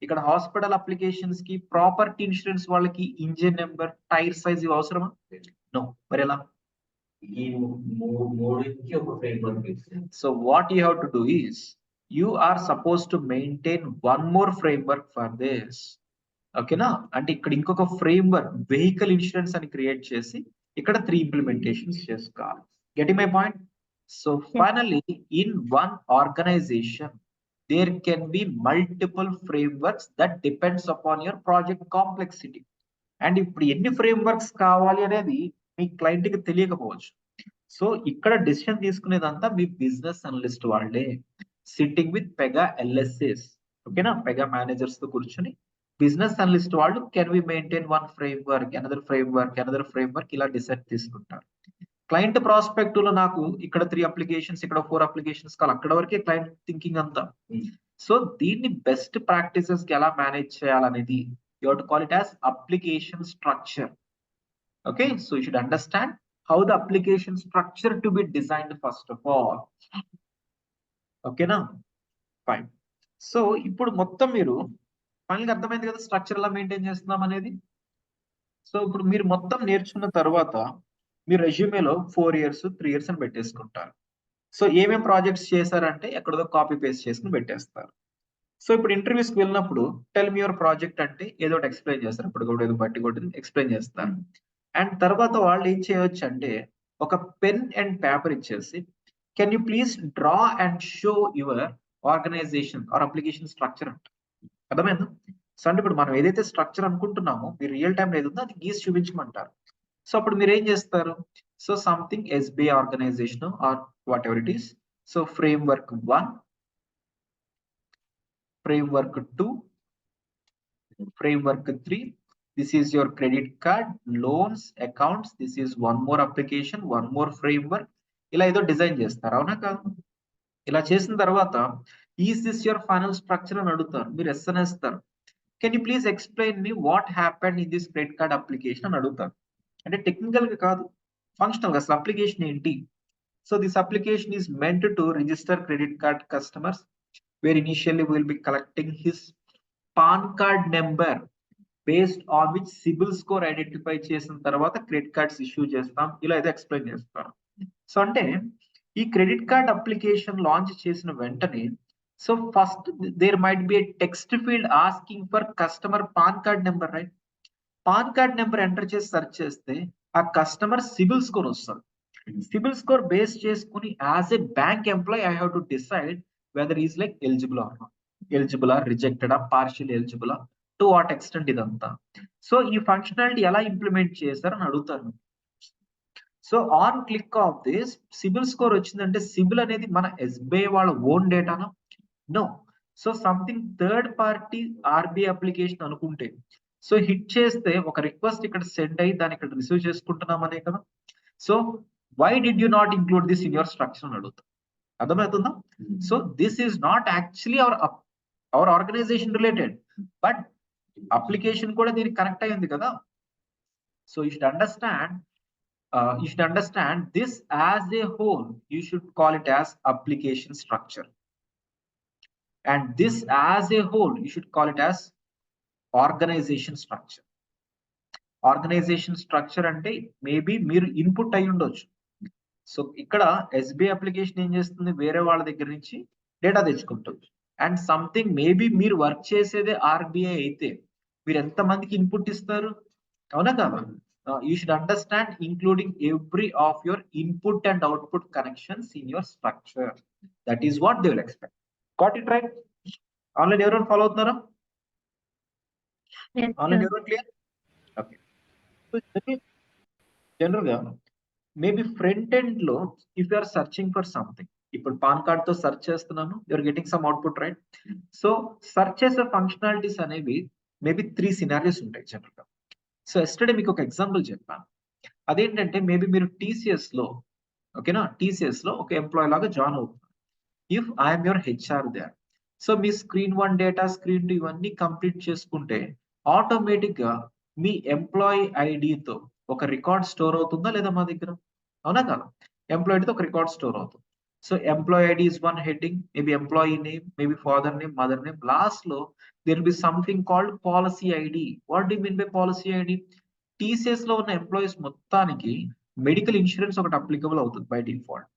ఇక్కడ హాస్పిటల్ అప్లికేషన్స్ కి, ప్రాపర్టీ ఇన్సూరెన్స్ వాళ్ళకి ఇంజిన్ నెంబర్, టైర్ సైజ్ ఇవి అవసరమా? No. మరి ఎలా? So what you have to do is you are supposed to maintain 1 more framework for this. ఓకేనా? అంటే ఇక్కడ ఇంకొక ఫ్రేమ్వర్క్ వెహికల్ ఇన్సూరెన్స్ అని క్రియేట్ చేసి ఇక్కడ 3 ఇంప్లిమెంటేషన్స్ చేసుకోవాలి. Getting my point? So finally, in one organization, there can be multiple frameworks that depends upon your project complexity. And ఇప్పుడు ఎన్ని ఫ్రేమ్వర్క్స్ కావాలి అనేది మీ క్లయింట్ కి తెలియకపోవచ్చు. సో ఇక్కడ డెసిషన్ తీసుకునేదంతా మీ బిజినెస్ అనలిస్ట్ వాళ్ళే, సిట్టింగ్ విత్ పెగా LSAs, ఓకేనా, పెగా మేనేజర్స్ తో కూర్చొని బిజినెస్ అనలిస్ట్ వాళ్ళు can we maintain 1 framework, another framework ఇలా డిసైడ్ తీసుకుంటారు. క్లయింట్ ప్రాస్పెక్టివ్ లో నాకు ఇక్కడ 3 అప్లికేషన్స్, ఇక్కడ 4 అప్లికేషన్స్ కావాలి, అక్కడ వరకే క్లయింట్ థింకింగ్ అంతా. సో దీన్ని బెస్ట్ ప్రాక్టీసెస్ కి ఎలా మేనేజ్ చేయాలనేది you have to call it as application structure. Okay. So you should understand how the application structure to be designed first of all. ఓకేనా? ఫైన్. సో ఇప్పుడు మొత్తం మీరు final గా అర్థమైంది కదా స్ట్రక్చర్ ఎలా మెయింటైన్ చేస్తున్నాం అనేది. సో ఇప్పుడు మీరు మొత్తం నేర్చుకున్న తర్వాత మీ రెజ్యూమేలో 4 years 3 years అని పెట్టేసుకుంటారు. సో ఏమేం ప్రాజెక్ట్స్ చేశారంటే ఎక్కడో కాపీ పేస్ట్ చేసుకుని పెట్టేస్తారు. సో ఇప్పుడు ఇంటర్వ్యూస్ కి వెళ్ళినప్పుడు టెల్ మీ యువర్ ప్రాజెక్ట్ అంటే ఏదో ఒకటి ఎక్స్ప్లెయిన్ చేస్తారు. ఇప్పుడు కూడా ఏదో బట్టి కొట్టి ఎక్స్ప్లెయిన్ చేస్తారు. అండ్ తర్వాత వాళ్ళు ఏం చేయవచ్చు అంటే ఒక పెన్ అండ్ పేపర్ ఇచ్చేసి can you please draw and show your organization or application structure అంట. అర్థమైందా? సో అంటే ఇప్పుడు మనం ఏదైతే స్ట్రక్చర్ అనుకుంటున్నామో మీరు రియల్ టైం ఏదో అది గీసి చూపించమంటారు. సో అప్పుడు మీరు ఏం చేస్తారు? So something SBI organisation or whatever it is. So framework 1, framework 2, framework 3. This is your credit card, loans, accounts. This is 1 more application, 1 more framework. ఇలా ఏదో డిజైన్ చేస్తారు. అవునా కాదు? ఇలా చేసిన తర్వాత is this your final structure అని అడుగుతారు. మీరు ఎస్ అనేస్తారు. Can you please explain me what happened in this credit card application అని అడుగుతారు. అంటే టెక్నికల్ గా కాదు, ఫంక్షనల్ గా అసలు అప్లికేషన్ ఏంటి? So this application is meant to register credit card customers where initially will be collecting his PAN card number based on which CIBIL score identify చేసిన తర్వాత క్రెడిట్ కార్డ్స్ ఇష్యూ చేస్తాం, ఇలా అయితే ఎక్స్ప్లెయిన్ చేస్తాను. సో అంటే ఈ క్రెడిట్ కార్డ్ అప్లికేషన్ లాంచ్ చేసిన వెంటనే, so first there might be a text field asking for customer PAN card number, right? PAN card number enter చేసి సెర్చ్ చేస్తే ఆ కస్టమర్ సిబిల్ స్కోర్ వస్తుంది. సిబిల్ స్కోర్ బేస్ చేసుకుని as a bank employee I have to decide whether is like eligible or not, eligible or rejected or partial eligible to what extent ఇదంతా. సో ఈ functionality ఎలా implement చేశారని అడుగుతాను. So on click of this CIBIL score వచ్చిందంటే సిబిల్ అనేది మన ఎస్బీఐ వాళ్ళ ఓన్ డేటానా? No. So something third party RBI application అనుకుంటే, సో హిట్ చేస్తే ఒక రిక్వెస్ట్ ఇక్కడ సెండ్ అయ్యి దాన్ని ఇక్కడ రిసీవ్ చేసుకుంటున్నామనే కదా. So why did you not include this in your structure అని అడుగుతాం. అర్థమవుతుందా? So this is not actually our organization related, but application కూడా దీనికి కనెక్ట్ అయ్యింది కదా. So you should understand this as a whole. You should call it as application structure, and this as a whole you should call it as organization structure. Organization structure అంటే maybe మీరు input అయి ఉండొచ్చు. So ఇక్కడ SBI application ఏం చేస్తుంది, వేరే వాళ్ళ దగ్గర నుంచి డేటా తెచ్చుకుంటుంది. అండ్ సంథింగ్ మేబీ మీరు వర్క్ చేసేదే ఆర్బీఐ అయితే మీరు ఎంత మందికి ఇన్పుట్ ఇస్తారు, అవునా కదా? You should understand including every of your input and output connections in your structure. That is what they will expect. Got it right? Online everyone follow అవుతున్నారా? Yes, Online sir. everyone clear? Okay. So general గా maybe front end లో if you are searching for something, ఇప్పుడు PAN card తో search చేస్తున్నాను, you are getting some output, right? So search చేసే functionalities అనేవి maybe 3 scenarios ఉంటాయి general గా. So yesterday మీకు ఒక ఎగ్జాంపుల్ చెప్పాను. అదేంటంటే మేబీ మీరు టీసీఎస్ లో, ఓకేనా, టీసీఎస్ లో ఒక ఎంప్లాయీ లాగా జాయిన్ అవుతున్నారు. If I'm your HR there, so మీ స్క్రీన్ 1 డేటా, స్క్రీన్ 2 ఇవన్నీ కంప్లీట్ చేసుకుంటే ఆటోమేటిక్ గా మీ ఎంప్లాయీ ఐడితో ఒక రికార్డ్ స్టోర్ అవుతుందా లేదా మా దగ్గర, అవునా కదా? ఎంప్లాయీ ఐడితో ఒక రికార్డ్ స్టోర్ అవుతుంది. So employee ID is one heading, maybe employee name, maybe father name, mother name, last లో there will be something called policy ID. What do you mean by policy ID? TCS లో ఉన్న employees మొత్తానికి medical insurance ఒకటి applicable అవుతుంది by default.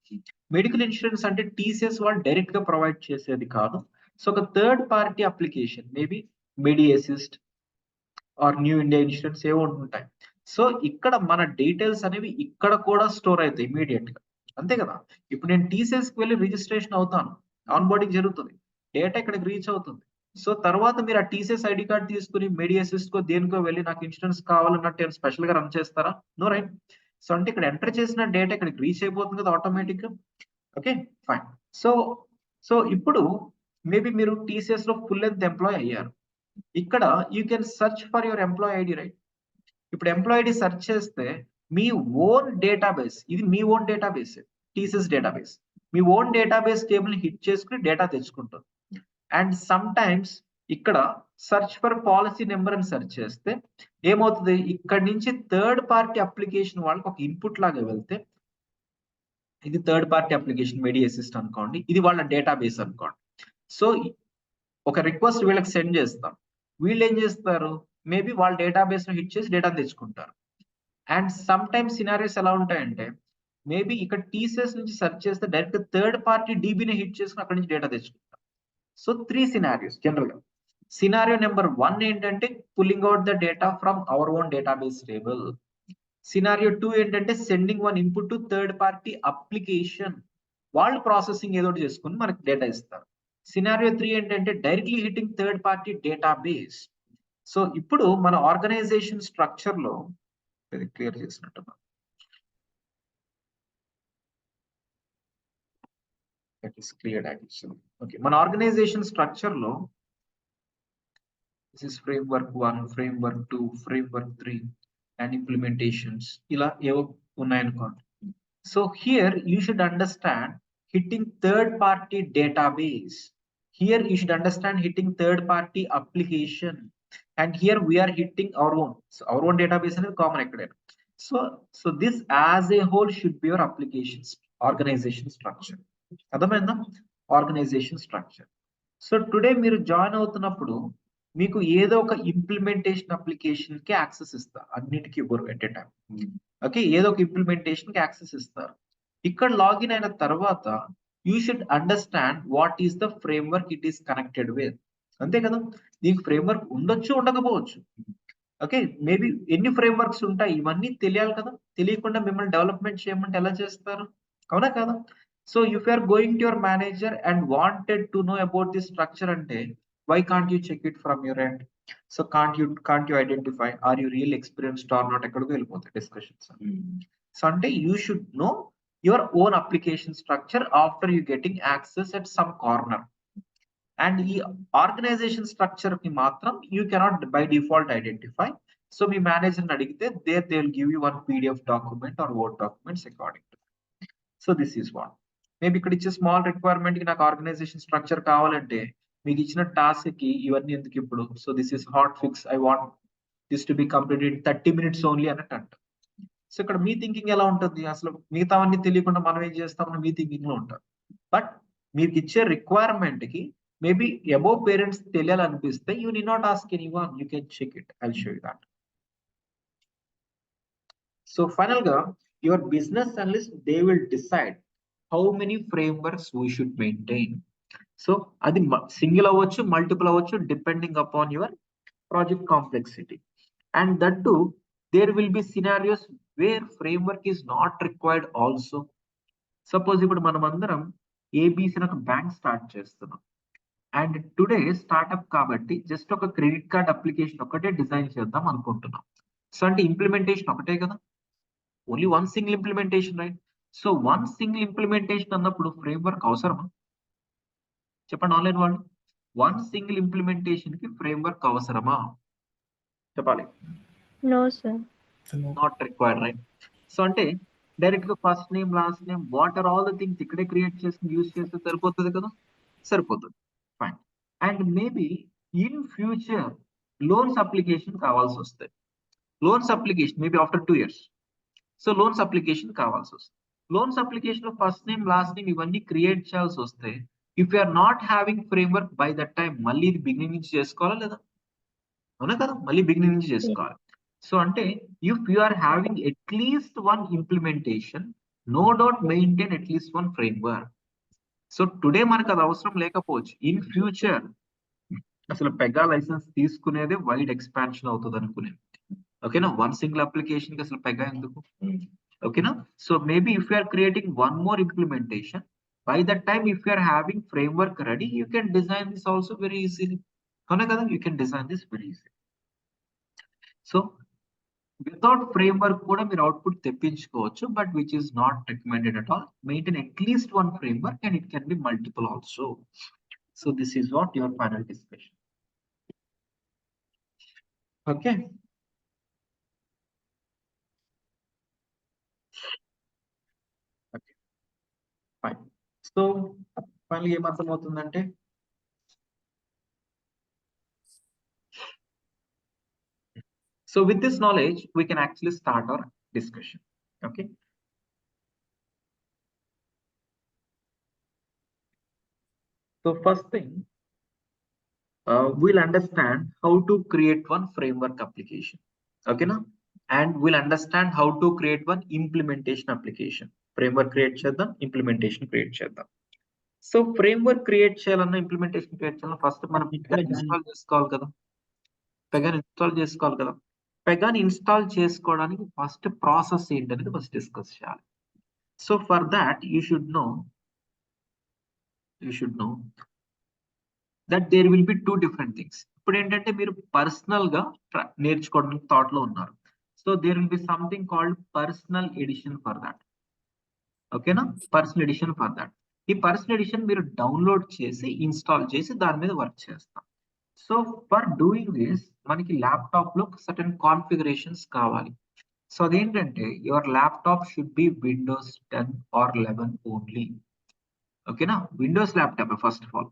Medical insurance అంటే టీసీఎస్ వాళ్ళు direct గా provide చేసేది కాదు. సో ఒక third party application, maybe Medi Assist or New India Insurance ఏవో ఉంటాయి. సో ఇక్కడ మన డీటెయిల్స్ అనేవి ఇక్కడ కూడా స్టోర్ అవుతాయి ఇమీడియట్ గా, అంతే కదా? ఇప్పుడు నేను టీసీఎస్ కి వెళ్ళి రిజిస్ట్రేషన్ అవుతాను, ఆన్ బోర్డింగ్ జరుగుతుంది, డేటా ఇక్కడికి రీచ్ అవుతుంది. సో తర్వాత మీరు ఆ టీసీఎస్ ఐడి కార్డ్ తీసుకుని మెడి అసిస్ట్ కో దేనికో వెళ్ళి నాకు ఇన్సూరెన్స్ కావాలన్నట్టు స్పెషల్ గా రన్ చేస్తారా? No, right? సో అంటే ఇక్కడ ఎంటర్ చేసిన డేటా ఇక్కడికి రీచ్ అయిపోతుంది కదా ఆటోమేటిక్ గా. Okay, fine. సో ఇప్పుడు మేబీ మీరు టీసీఎస్ లో ఫుల్ లెంత్ ఎంప్లాయ్ అయ్యారు. ఇక్కడ you can search for your employee ID, right? ఇప్పుడు ఎంప్లాయ్ ఐడి సెర్చ్ చేస్తే మీ ఓన్ డేటాబేస్, ఇది మీ ఓన్ డేటాబేస్, టీసీఎస్ డేటాబేస్, మీ ఓన్ డేటాబేస్ టేబుల్ హిట్ చేసుకుని డేటా తెచ్చుకుంటుంది. అండ్ సమ్ టైమ్స్ ఇక్కడ సెర్చ్ ఫర్ పాలసీ నెంబర్ అని సెర్చ్ చేస్తే ఏమవుతుంది, ఇక్కడ నుంచి థర్డ్ పార్టీ అప్లికేషన్ వాళ్ళకి ఒక ఇన్పుట్ లాగా వెళ్తే, ఇది థర్డ్ పార్టీ అప్లికేషన్ మెడి అసిస్ట్ అనుకోండి, ఇది వాళ్ళ డేటాబేస్ అనుకోండి. సో ఒక రిక్వెస్ట్ వీళ్ళకి సెండ్ చేస్తాం, వీళ్ళు ఏం చేస్తారు, మేబీ వాళ్ళ డేటాబేస్ లో హిట్ చేసి డేటా తెచ్చుకుంటారు. అండ్ సమ్ టైమ్స్ సినారియోస్ ఎలా ఉంటాయంటే మేబీ ఇక్కడ టీసీఎస్ నుంచి సెర్చ్ చేస్తే డైరెక్ట్ థర్డ్ పార్టీ డీబీని హిట్ చేసుకుని అక్కడ నుంచి డేటా తెచ్చుకుంటారు. సో 3 సినారియోస్ జనరల్ గా. సినారియో నెంబర్ 1 ఏంటంటే pulling out the data from our own database table. Scenario 2 ఏంటంటే sending one input to third party application, వాళ్ళు ప్రాసెసింగ్ ఏదో చేసుకుని మనకి డేటా ఇస్తారు. సినారియో 3 ఏంటంటే directly hitting third party database. So ఇప్పుడు మన ఆర్గనైజేషన్ స్ట్రక్చర్ లో ఇది క్లియర్ చేసినట్టు that is cleared actually. Okay, మన ఆర్గనైజేషన్ స్ట్రక్చర్ లో this is framework 1, framework 2, framework 3 and implementations ఇలా ఏవో ఉన్నాయనుకోండి. So here you should understand hitting third party database. Here you should understand hitting third party application, and here we are hitting our own. So our own database is common ekkadena. So this as a whole should be your applications organization structure. అర్థమైందా? Organization structure. So today మీరు join అవుతున్నప్పుడు మీకు ఏదో ఒక implementation application కి access ఇస్తారు, అన్నిటికీ ఇవ్వరు ఎట్ ఎ టైం. ఓకే, ఏదో ఒక ఇంప్లిమెంటేషన్ కి యాక్సెస్ ఇస్తారు. ఇక్కడ లాగిన్ అయిన తర్వాత you should understand what is the framework it is connected with. అంతే కదా, దీనికి ఫ్రేమ్వర్క్ ఉండొచ్చు ఉండకపోవచ్చు. ఓకే, మేబీ ఎన్ని ఫ్రేమ్వర్క్స్ ఉంటాయి ఇవన్నీ తెలియాలి కదా, తెలియకుండా మిమ్మల్ని డెవలప్మెంట్ చేయమంటే ఎలా చేస్తారు, అవునా కదా? So if you are going to your manager and wanted to know about this structure అంటే why can't you check it from your end? So can't you identify, are you real experienced or not? ఎక్కడికి వెళ్ళిపోతాయి discussions. So అంటే you should know your own application structure after you getting access at some corner. And ఈ organisation structure ని మాత్రం you cannot by default identify. So మీ manager అడిగితే they will give you one PDF document or word documents according to. So this is what maybe ఇక్కడ ఇచ్చే small requirement కి నాకు organisation structure కావాలంటే మీకు ఇచ్చిన టాస్క్ కి ఇవన్నీ ఎందుకు ఇప్పుడు, so this is hot fix, I want this to be completed 30 minutes only అన్నట్టు అంట. సో ఇక్కడ మీ థింకింగ్ ఎలా ఉంటుంది, అసలు మిగతావన్నీ తెలియకుండా మనం ఏం చేస్తామని మీ థింకింగ్ లో ఉంటారు. బట్ మీకు ఇచ్చే రిక్వైర్మెంట్ కి మేబీ అబౌవ్ పేరెంట్స్ తెలియాలనిపిస్తే you need not ask any one, you can check it, I show you that. So final గా your business analyst they will decide how many frameworks we should maintain. So అది single అవ్వచ్చు, multiple అవ్వచ్చు, depending upon your project complexity. And that too there will be scenarios where framework is not required also. Suppose ఇప్పుడు మనం అందరం ABC ఒక bank start చేస్తున్నాం and today startup కాబట్టి just ఒక క్రెడిట్ కార్డ్ అప్లికేషన్ ఒకటే డిజైన్ చేద్దాం అనుకుంటున్నాం. సో అంటే ఇంప్లిమెంటేషన్ ఒకటే కదా, only one single implementation, right? So one single implementation అన్నప్పుడు ఫ్రేమ్వర్క్ అవసరమా చెప్పండి ఆన్లైన్ వాళ్ళు? వన్ సింగిల్ ఇంప్లిమెంటేషన్ కి ఫ్రేమ్వర్క్ అవసరమా చెప్పాలి? No sir. Not required, right? So అంటే డైరెక్ట్ గా first name last name what are all the things ఇక్కడే క్రియేట్ చేసి యూజ్ చేస్తే సరిపోతుంది కదా, సరిపోతుంది, fine. And maybe in future loans application కావాల్సి వస్తాయి, loans application maybe after 2 years. So loans application కావాల్సి వస్తుంది, loans application first name last name ఇవన్నీ క్రియేట్ చేయాల్సి వస్తే if you are not having framework by that time మళ్ళీ ఇది beginning నుంచి చేసుకోవాలా లేదా, అవునా కదా, మళ్ళీ బిగినింగ్ నుంచి చేసుకోవాలి. సో అంటే if you are having at least one implementation no doubt maintain at least one framework. So today మనకు అది అవసరం లేకపోవచ్చు, ఇన్ ఫ్యూచర్ అసలు పెగా లైసెన్స్ తీసుకునేదే వైడ్ ఎక్స్పాన్షన్ అవుతుంది అనుకునేది. ఓకేనా, వన్ సింగిల్ అప్లికేషన్ కి అసలు పెగా ఎందుకు, ఓకేనా? So maybe if you are creating one more implementation by that time if you are having framework ready you can design this also very easily, అవునా కదా, you can design this very easily. So without framework కూడా మీరు output తెప్పించుకోవచ్చు, but which is not recommended at all. Maintain at least one framework and it can be multiple also. So this is what your final discussion. Okay, okay, fine. So finally ఏం అర్థమవుతుందంటే so with this knowledge we can actually start our discussion. Okay, so first thing we'll understand how to create one framework application, okay na? And we'll understand how to create one implementation application. Framework create చేద్దాం, implementation create చేద్దాం. So framework create చేయాలన్నా implementation create చేయాలన్నా first మనం install చేసుకోవాలి కదా, Pagani install చేసుకోవాలి కదా. Pagani install చేసుకోవడానికి ఫస్ట్ ప్రాసెస్ ఏంటనేది ఫస్ట్ డిస్కస్ చేయాలి. So for that you should know that there will be two different things. ఇప్పుడు ఏంటంటే మీరు పర్సనల్ గా నేర్చుకోవడానికి థాట్ లో ఉన్నారు. So there will be something called personal edition for that, ఓకేనా? Personal edition for that. ఈ పర్సనల్ ఎడిషన్ మీరు డౌన్లోడ్ చేసి ఇన్స్టాల్ చేసి దాని మీద వర్క్ చేస్తాం. సో ఫర్ డూయింగ్ దిస్ మనకి ల్యాప్టాప్ లో సర్టెన్ కాన్ఫిగరేషన్స్ కావాలి. సో అదేంటంటే your laptop should be Windows 10 or 11 only, ఓకేనా? Windows laptop first of all.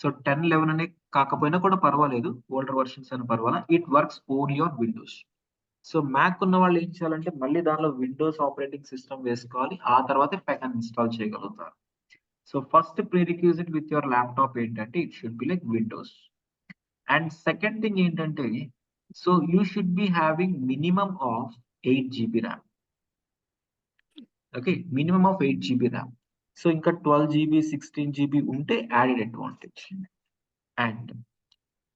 So 10, 11 అనే కాకపోయినా కూడా పర్వాలేదు, ఓల్డర్ వర్షన్స్ అని పర్వాలేదు, it works only on Windows. So Mac ఉన్న వాళ్ళు ఏం చేయాలంటే మళ్ళీ దానిలో విండోస్ ఆపరేటింగ్ సిస్టమ్ వేసుకోవాలి, ఆ తర్వాత పెగాన్ ఇన్స్టాల్ చేయగలుగుతారు. So first prerequisite with your laptop ఏంటంటే it should be like Windows. And second thing ఏంటంటే, so you should be having minimum of 8 GB RAM. Okay, minimum of 8 GB RAM. So ఇంకా 12 GB 16 GB ఉంటే added advantage.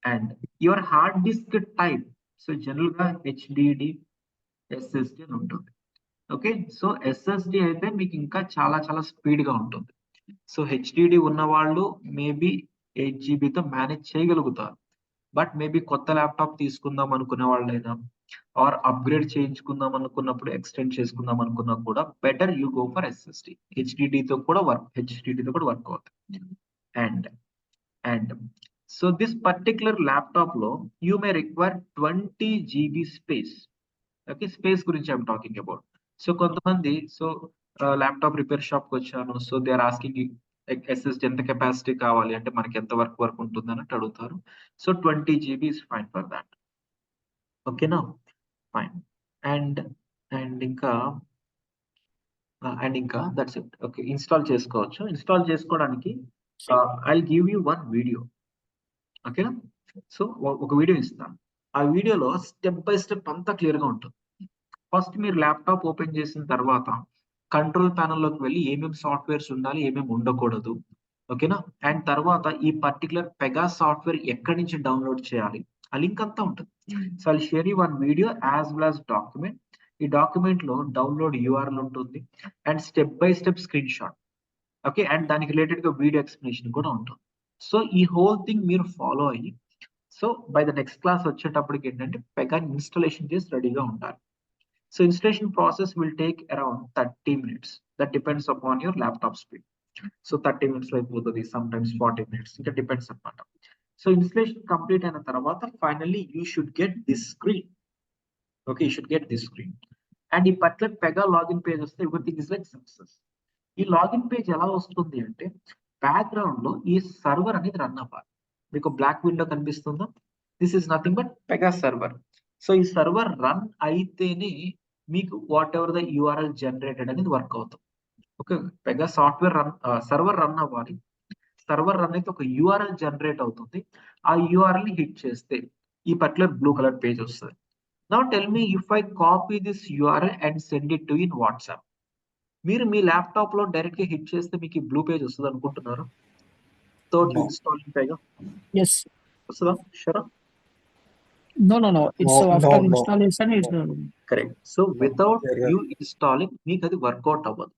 And your hard disk type, so general గా HDD SSD అని ఉంటుంది. Okay, so SSD అయితే మీకు ఇంకా చాలా చాలా స్పీడ్ గా ఉంటుంది. సో HDD ఉన్న వాళ్ళు మేబీ 8 GB తో మేనేజ్ చేయగలుగుతారు. బట్ మేబీ కొత్త ల్యాప్టాప్ తీసుకుందాం అనుకునే వాళ్ళైనా ఆర్ అప్గ్రేడ్ చేయించుకుందాం అనుకున్నప్పుడు ఎక్స్టెండ్ చేసుకుందాం అనుకున్నా కూడా better you go for SSD. HDD తో కూడా వర్క్ అవుతుంది. And so this particular laptop లో you may require 20 GB space. Okay, space గురించి ఐఎమ్ టాకింగ్ అబౌట్. సో కొంతమంది ల్యాప్టాప్ రిపేర్ షాప్ కి వచ్చాను, so they are asking SSD ఎంత capacity కావాలి అంటే మనకి ఎంత వర్క్ ఉంటుంది అన్నట్టు అడుగుతారు. So 20 GB is fine for that. ఓకేనా, ఫైన్. అండ్ ఇంకా దట్స్ ఇట్. ఓకే, ఇన్స్టాల్ చేసుకోవచ్చు. ఇన్స్టాల్ చేసుకోవడానికి I give you one video. ఓకేనా, సో ఒక వీడియో ఇస్తాను. ఆ వీడియోలో స్టెప్ బై స్టెప్ అంతా క్లియర్ గా ఉంటుంది. ఫస్ట్ మీరు ల్యాప్టాప్ ఓపెన్ చేసిన తర్వాత కంట్రోల్ ప్యానల్ లోకి వెళ్ళి ఏమేమి సాఫ్ట్వేర్స్ ఉండాలి, ఏమేమి ఉండకూడదు. ఓకేనా, అండ్ తర్వాత ఈ పర్టికులర్ పెగా సాఫ్ట్వేర్ ఎక్కడి నుంచి డౌన్లోడ్ చేయాలి, ఆ లింక్ అంతా ఉంటుంది. So I share you one video as well as document. ఈ డాక్యుమెంట్ లో డౌన్లోడ్ URL ఉంటుంది and step by step screen shot. Okay, and దానికి రిలేటెడ్ గా వీడియో ఎక్స్ప్లెనేషన్ కూడా ఉంటుంది. సో ఈ హోల్ థింగ్ మీరు ఫాలో అయ్యి, so by the next class వచ్చేటప్పటికి ఏంటంటే పెగా ఇన్స్టాలేషన్ చేసి రెడీగా ఉంటారు. So installation process will take around 30 minutes. That depends upon your laptop speed. So 30 minutes like both of these, sometimes 40 minutes. It depends upon it. So installation complete and finally you should get this screen. Okay, you should get this screen. And ఈ particular Pega login page వస్తే everything is like success. ఈ login page ఎలా వస్తుంది అంటే background లో ఈ server అనేది run అవ్వాలి. మీకు బ్లాక్ విండో కనిపిస్తుందా? This is nothing but Pega server. So ఈ సర్వర్ రన్ అయితేనే మీకు what ever the URL generated అనేది వర్క్ అవుతుంది. Okay, Pega software server run అవ్వాలి. సర్వర్ రన్ అయితే ఒక URL జనరేట్ అవుతుంది. ఆ URL ని హిట్ చేస్తే ఈ పర్టికులర్ బ్లూ కలర్ పేజ్ వస్తుంది. Now tell me if I copy this URL and send it to in WhatsApp. మీరు మీ ల్యాప్టాప్ లో డైరెక్ట్ గా హిట్ చేస్తే మీకు బ్లూ పేజ్ వస్తుంది అనుకుంటున్నారు? Installing Pega Yes. వస్తుందా? షూరా? No. It's No, after no. installation. It's correct. So without Yeah. You installing మీకు అది వర్కౌట్ అవ్వదు.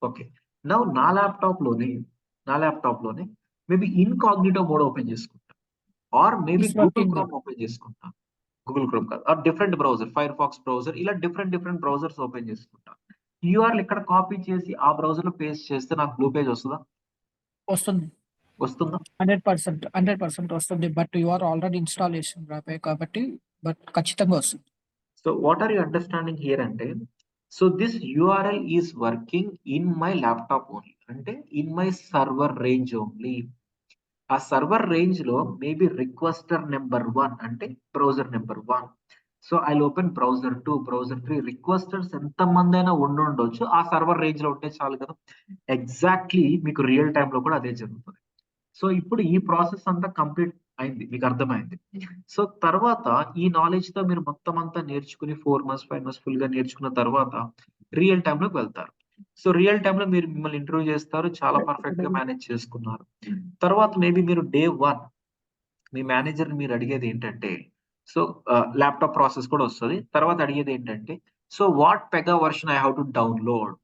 ఓకే, నౌ నా ల్యాప్టాప్ లోనే మేబీ ఇన్కాగ్నిటో మోడ్ ఓపెన్ చేసుకుంటా, or maybe It's Google working. Chrome open చేసుకుంటా. Google Chrome కాదు, or different browser, Firefox browser, ఇలా different browsers open చేసుకుంటా. URL ఇక్కడ కాపీ చేసి ఆ బ్రౌజర్ లో పేస్ట్ చేస్తే నాకు బ్లూ పేజ్ వస్తుందా? వస్తుంది. 100% వస్తుంది. But you are already installation కాబట్టి బట్ ఖచ్చితంగా వస్తుంది. So what are you understanding here అంటే, so this URL is working in my laptop only, అంటే in my server range only. ఆ సర్వర్ రేంజ్ లో మేబీ రిక్వెస్టర్ నెంబర్ 1 అంటే browser number 1. So I open browser 2, browser 3, requesters ఎంత మంది అయినా ఉండొచ్చు, ఆ సర్వర్ రేంజ్ లో ఉంటే చాలు కదా. ఎగ్జాక్ట్లీ మీకు రియల్ టైమ్ లో కూడా అదే జరుగుతుంది. సో ఇప్పుడు ఈ ప్రాసెస్ అంతా కంప్లీట్ అయింది, మీకు అర్థమైంది. సో తర్వాత ఈ నాలెడ్జ్ తో మీరు మొత్తం అంతా నేర్చుకుని 4 months 5 months ఫుల్ గా నేర్చుకున్న తర్వాత రియల్ టైమ్ లోకి వెళ్తారు. సో రియల్ టైమ్ లో మీరు మిమ్మల్ని ఇంటర్వ్యూ చేస్తారు, చాలా పర్ఫెక్ట్ గా మేనేజ్ చేసుకున్నారు. తర్వాత మేబీ మీరు డే 1 మీ మేనేజర్ మీరు అడిగేది ఏంటంటే, సో ల్యాప్టాప్ ప్రాసెస్ కూడా వస్తుంది. తర్వాత అడిగేది ఏంటంటే, so what Pega version I have to download.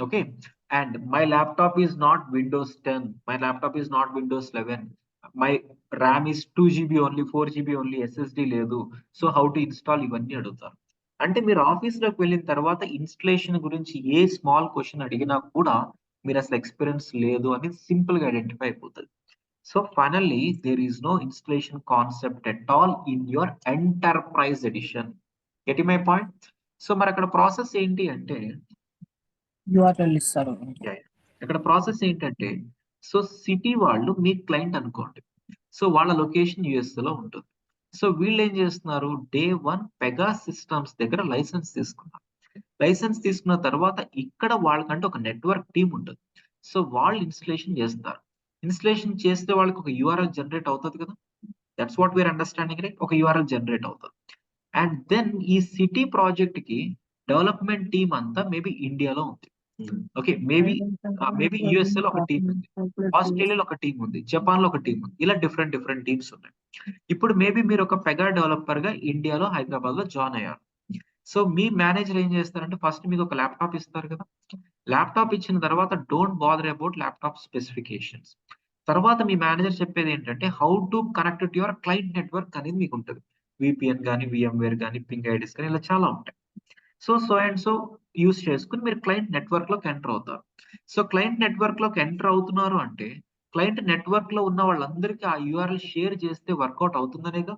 Okay, and my laptop is not Windows 10, my laptop is not Windows 11, my RAM is 2 GB only, 4 GB only, SSD లేదు, so how to install, ఇవన్నీ అడుగుతారు. అంటే మీరు office లోకి వెళ్ళిన తర్వాత installation గురించి a small question అడిగినా కూడా మీరు అసలు ఎక్స్పీరియన్స్ లేదు అని సింపుల్ గా ఐడెంటిఫై అయిపోతుంది. So finally there is no installation concept at all in your enterprise edition. Getting my point? So మరి అక్కడ ప్రాసెస్ ఏంటి అంటే, URL ఇస్తారు. ఇక్కడ ప్రాసెస్ ఏంటంటే, సో సిటీ వాళ్ళు మీ క్లయింట్ అనుకోండి, సో వాళ్ళ లొకేషన్ US లో ఉంటుంది. సో వీళ్ళు ఏం చేస్తున్నారు, డే 1 పెగా సిస్టమ్స్ దగ్గర లైసెన్స్ తీసుకున్నారు. లైసెన్స్ తీసుకున్న తర్వాత ఇక్కడ వాళ్ళకంటే ఒక నెట్వర్క్ టీమ్ ఉంటుంది. సో వాళ్ళు ఇన్స్టలేషన్ చేస్తారు. ఇన్స్టలేషన్ చేస్తే వాళ్ళకి ఒక URL జనరేట్ అవుతుంది కదా. That's what we are understanding, right? ఒక URL జనరేట్ అవుతుంది. అండ్ దెన్ ఈ సిటీ ప్రాజెక్ట్ కి డెవలప్మెంట్ టీమ్ అంతా మేబీ ఇండియాలో ఉంది. ఓకే, మేబీ యుఎస్ఏ లో ఒక టీం ఉంది, ఆస్ట్రేలియాలో ఒక టీం ఉంది, జపాన్ లో ఒక టీం ఉంది, ఇలా డిఫరెంట్ టీమ్స్ ఉన్నాయి. ఇప్పుడు మేబీ మీరు ఒక పెగా డెవలపర్ గా ఇండియాలో హైదరాబాద్ లో జాయిన్ అయ్యారు. సో మీ మేనేజర్ ఏం చేస్తారంటే ఫస్ట్ మీకు ఒక ల్యాప్టాప్ ఇస్తారు కదా. ల్యాప్టాప్ ఇచ్చిన తర్వాత don't bother about laptop specifications. తర్వాత మీ మేనేజర్ చెప్పేది ఏంటంటే how to connect to your client network అనేది మీకు ఉంటుంది. విపిఎన్ కానీ, VMware కానీ, పింగ్ ఐడీస్ కానీ, ఇలా చాలా ఉంటాయి. సో అండ్ సో యూస్ చేసుకుని మీరు క్లయింట్ నెట్వర్క్ లోకి ఎంటర్ అవుతారు. సో క్లయింట్ నెట్వర్క్ లోకి ఎంటర్ అవుతున్నారు అంటే క్లయింట్ నెట్వర్క్ లో ఉన్న వాళ్ళందరికీ ఆ URL షేర్ చేస్తే వర్కౌట్ అవుతుందనేగా.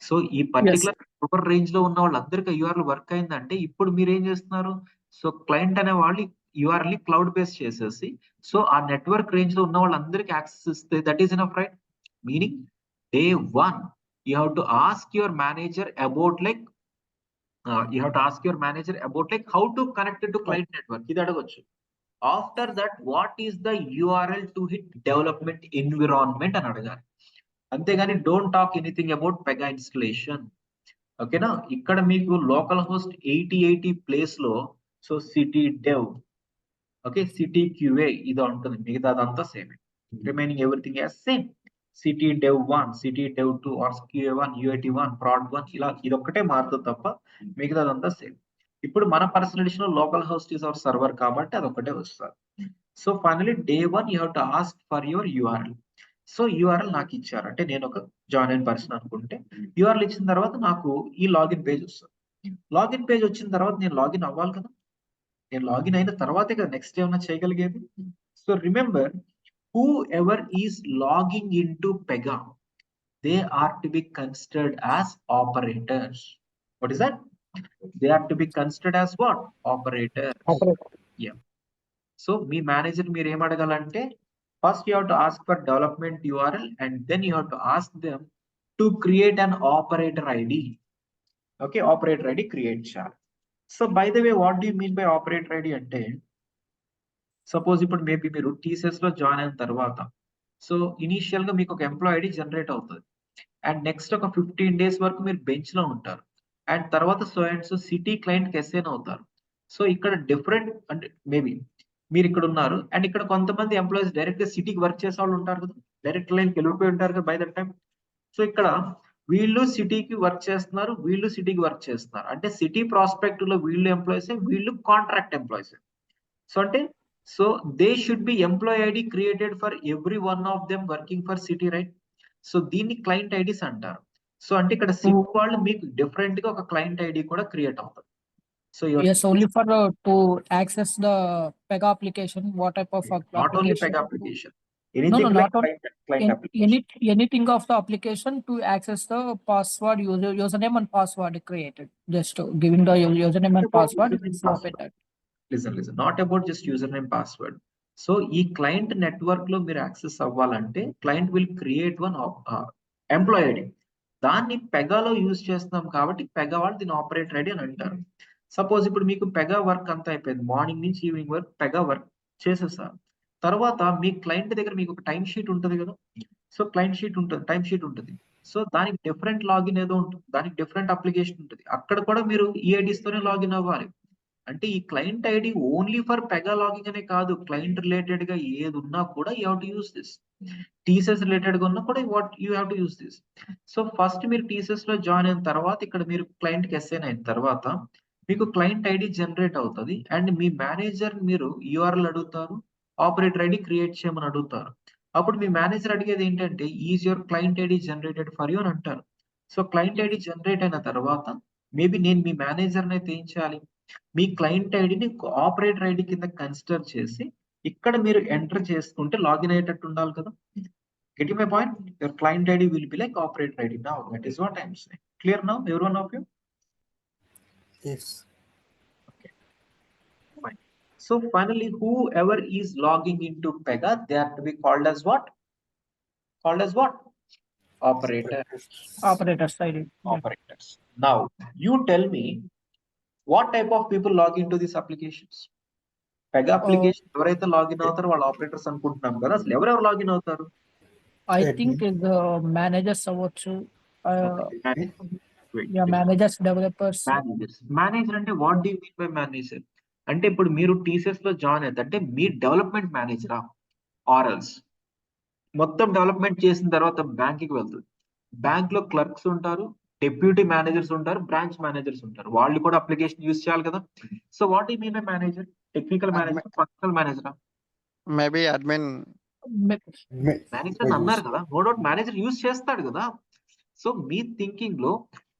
సో ఈ పర్టికులర్ సూపర్ రేంజ్ లో ఉన్న వాళ్ళందరికీ URL వర్క్ అయిందంటే ఇప్పుడు మీరు ఏం చేస్తున్నారు, సో క్లయింట్ అనే వాళ్ళు URL ని క్లౌడ్ బేస్ చేసేసి సో ఆ నెట్వర్క్ రేంజ్ లో ఉన్న వాళ్ళందరికీ యాక్సెస్ ఇస్తే that is enough, right? Meaning day 1 you have to ask your manager about like how to connect it to client network. ఇది అడగొచ్చు. After that what is the URL to hit development environment అని అడగాలి. అంతేగాని don't talk anything about Pega installation. ఓకేనా? ఇక్కడ మీకు localhost 80 place లో so Citi dev, okay, Citi QA ఇది ఉంటుంది, మిగతా అదంతా same. Remaining everything as same. Citi dev 1, Citi dev 2 or QA1, UAT1, prod1 ఇలా ఇదొక్కటే మారుతుంది తప్ప మిగతాదంతా సేమ్. ఇప్పుడు మన పర్సనల్ ఎడిషన్ లో local host is our server కాబట్టి అదొక్కటే వస్తుంది. So finally day 1 you have to ask for your URL. So URL నాకు ఇచ్చారు అంటే నేను ఒక జాయిన్ అయిన పర్సన్ అనుకుంటే URL ఇచ్చిన తర్వాత నాకు ఈ లాగిన్ పేజ్ వస్తుంది. లాగిన్ పేజ్ వచ్చిన తర్వాత నేను లాగిన్ అవ్వాలి కదా. నేను లాగిన్ అయిన తర్వాతే కదా నెక్స్ట్ ఏమైనా చేయగలిగేది. So remember, whoever is logging into Pega, they are to be considered as operators. What is that? They are to be considered as what? Operators. Yeah. So me manager మీరు ఏం అడగాలంటే first you have to ask for development URL and then you have to ask them to create an operator ID. Okay, operator ID create చేయాలి. So by the way, what do you mean by operator ID అంటే suppose ఇప్పుడు maybe మీరు TCS లో join అయిన తర్వాత so initial గా మీకు ఒక ఎంప్లాయ్ ఐడి జనరేట్ అవుతుంది అండ్ నెక్స్ట్ ఒక 15 days వరకు మీరు బెంచ్ లో ఉంటారు అండ్ తర్వాత సో సిటీ క్లయింట్ కి అసైన్ అవుతారు. సో ఇక్కడ డిఫరెంట్ అంటే మేబీ మీరు ఇక్కడ ఉన్నారు అండ్ ఇక్కడ కొంతమంది ఎంప్లాయీస్ డైరెక్ట్ గా సిటీకి వర్క్ చేసే వాళ్ళు ఉంటారు కదా, డైరెక్ట్ లైన్ కి వెళ్ళిపోయి ఉంటారు కదా బై దట్ టైం. సో ఇక్కడ వీళ్ళు సిటీకి వర్క్ చేస్తున్నారు, వీళ్ళు సిటీకి వర్క్ చేస్తున్నారు అంటే సిటీ ప్రాస్పెక్ట్ లో వీళ్ళు ఎంప్లాయీస్, వీళ్ళు కాంట్రాక్ట్ ఎంప్లాయీస్. సో అంటే so they should be employee ID created for every one of them working for Citi, right? So దీన్ని క్లయింట్ ఐడీస్ అంటారు. సో అంటే ఇక్కడ సిటీ వాళ్ళు మీకు డిఫరెంట్ గా ఒక క్లయింట్ ఐడి కూడా క్రియేట్ అవుతుంది. So Yes, only for to access the Pega application. What type of not only application? Pega application, anything no, like not only client application. anything of the application to access the password, username and password created. Just giving the username and password. Listen, not about just username password. So ఈ client network లో మీరు access అవ్వాలంటే client will create one employee ID. దాన్ని పెగాలో use చేస్తున్నాం కాబట్టి Pega వాళ్ళు దీన్ని ఆపరేటర్ ఐడి అని అంటారు. సపోజ్ ఇప్పుడు మీకు పెగా వర్క్ అంతా అయిపోయింది, మార్నింగ్ నుంచి ఈవినింగ్ వరకు పెగా వర్క్ చేసేసారు. తర్వాత మీ క్లయింట్ దగ్గర మీకు ఒక టైం షీట్ ఉంటుంది కదా. సో క్లయింట్ షీట్ ఉంటుంది, టైం షీట్ ఉంటుంది. సో దానికి డిఫరెంట్ లాగిన్ ఏదో ఉంటుంది, దానికి డిఫరెంట్ అప్లికేషన్ ఉంటుంది. అక్కడ కూడా మీరు ఈ ఐడీస్ తోనే లాగిన్ అవ్వాలి. అంటే ఈ client ID only for Pega login అనే కాదు, క్లయింట్ రిలేటెడ్ గా ఏది ఉన్నా కూడా you have to use this. TCS related గా ఉన్నా కూడా you have to use this. So first మీరు TCS లో జాయిన్ అయిన తర్వాత ఇక్కడ మీరు క్లయింట్ కి అసైన్ అయిన తర్వాత మీకు క్లయింట్ ఐడి జనరేట్ అవుతుంది అండ్ మీ మేనేజర్ మీరు URL అడుగుతారు, ఆపరేటర్ ఐడి క్రియేట్ చేయమని అడుగుతారు. అప్పుడు మీ మేనేజర్ అడిగేది ఏంటంటే is your client ID generated for you అని అంటారు. సో క్లయింట్ ఐడి జనరేట్ అయిన తర్వాత మేబీ నేను మీ మేనేజర్ అయితే ఏం చేయాలి, మీ క్లయింట్ ఐడిని ఆపరేటర్ ఐడి కింద కన్సిడర్ చేసి ఇక్కడ మీరు ఎంటర్ చేసుకుంటే లాగిన్ అయ్యేటట్టు ఉండాలి కదా. Getting my point? Your client ID will be like operator ID. Now that is what I am saying. Clear now every one of you? Yes. Okay, fine. So finally, whoever is logging into Pega, they are to be called as what? Called as what? Operators. Operators ID. Operators. Now you tell me what type of people log into these applications? Pega application ఎవరైతే login అవుతారో వాళ్ళు operators అనుకుంటున్నాం కదా, అసలు ఎవరెవరు login అవుతారు? I Admin. think is managers అవ్వచ్చు. Wait, Yeah, managers, developers. Manager అంటే what do mean by manager? అంటే ఇప్పుడు మీరు టీసీఎస్ లో జాయిన్ అయితే అంటే మీ డెవలప్మెంట్ మేనేజరా ఆర్ఎల్స్ మొత్తం డెవలప్మెంట్ చేసిన తర్వాత బ్యాంక్ కి వెళ్తుంది. బ్యాంక్ లో క్లర్క్స్ ఉంటారు, డెప్యూటీ మేనేజర్స్ ఉంటారు, బ్రాంచ్ మేనేజర్స్ ఉంటారు. వాళ్ళు కూడా అప్లికేషన్ యూజ్ చేయాలి కదా. So what you mean by manager? Technical manager, functional మేనేజరా? Maybe admin. మేనేజర్ అన్నారు కదా, నో డౌట్ మేనేజర్ యూజ్ చేస్తాడు కదా. సో మీ థింకింగ్ లో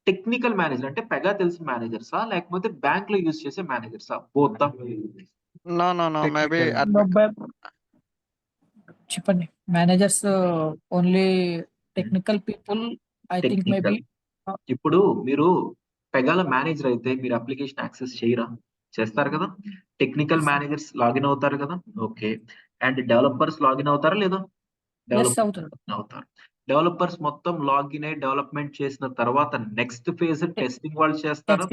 టెక్నికల్ మేనేజర్ అంటే పెగా తెలిసిన మేనేజర్సా లేకపోతే బ్యాంక్ లో యూజ్ చేసే మేనేజర్సా? Both. No, maybe Technical. admin. చెప్పండి. Managers only technical people. I think maybe ఇప్పుడు మీరు పెగాల మేనేజర్ అయితే మీరు అప్లికేషన్ యాక్సెస్ చేయరా? చేస్తారు కదా. టెక్నికల్ మేనేజర్స్ లాగిన్ అవుతారు కదా. ఓకే. అండ్ డెవలపర్స్ లాగిన్ అవుతారా లేదా? అవుతారు. అవుతారు. డెవలపర్స్ మొత్తం లాగిన్ అయ్యి డెవలప్మెంట్ చేసిన తర్వాత నెక్స్ట్ ఫేజ్ టెస్టింగ్ వాళ్ళు చేస్తారా?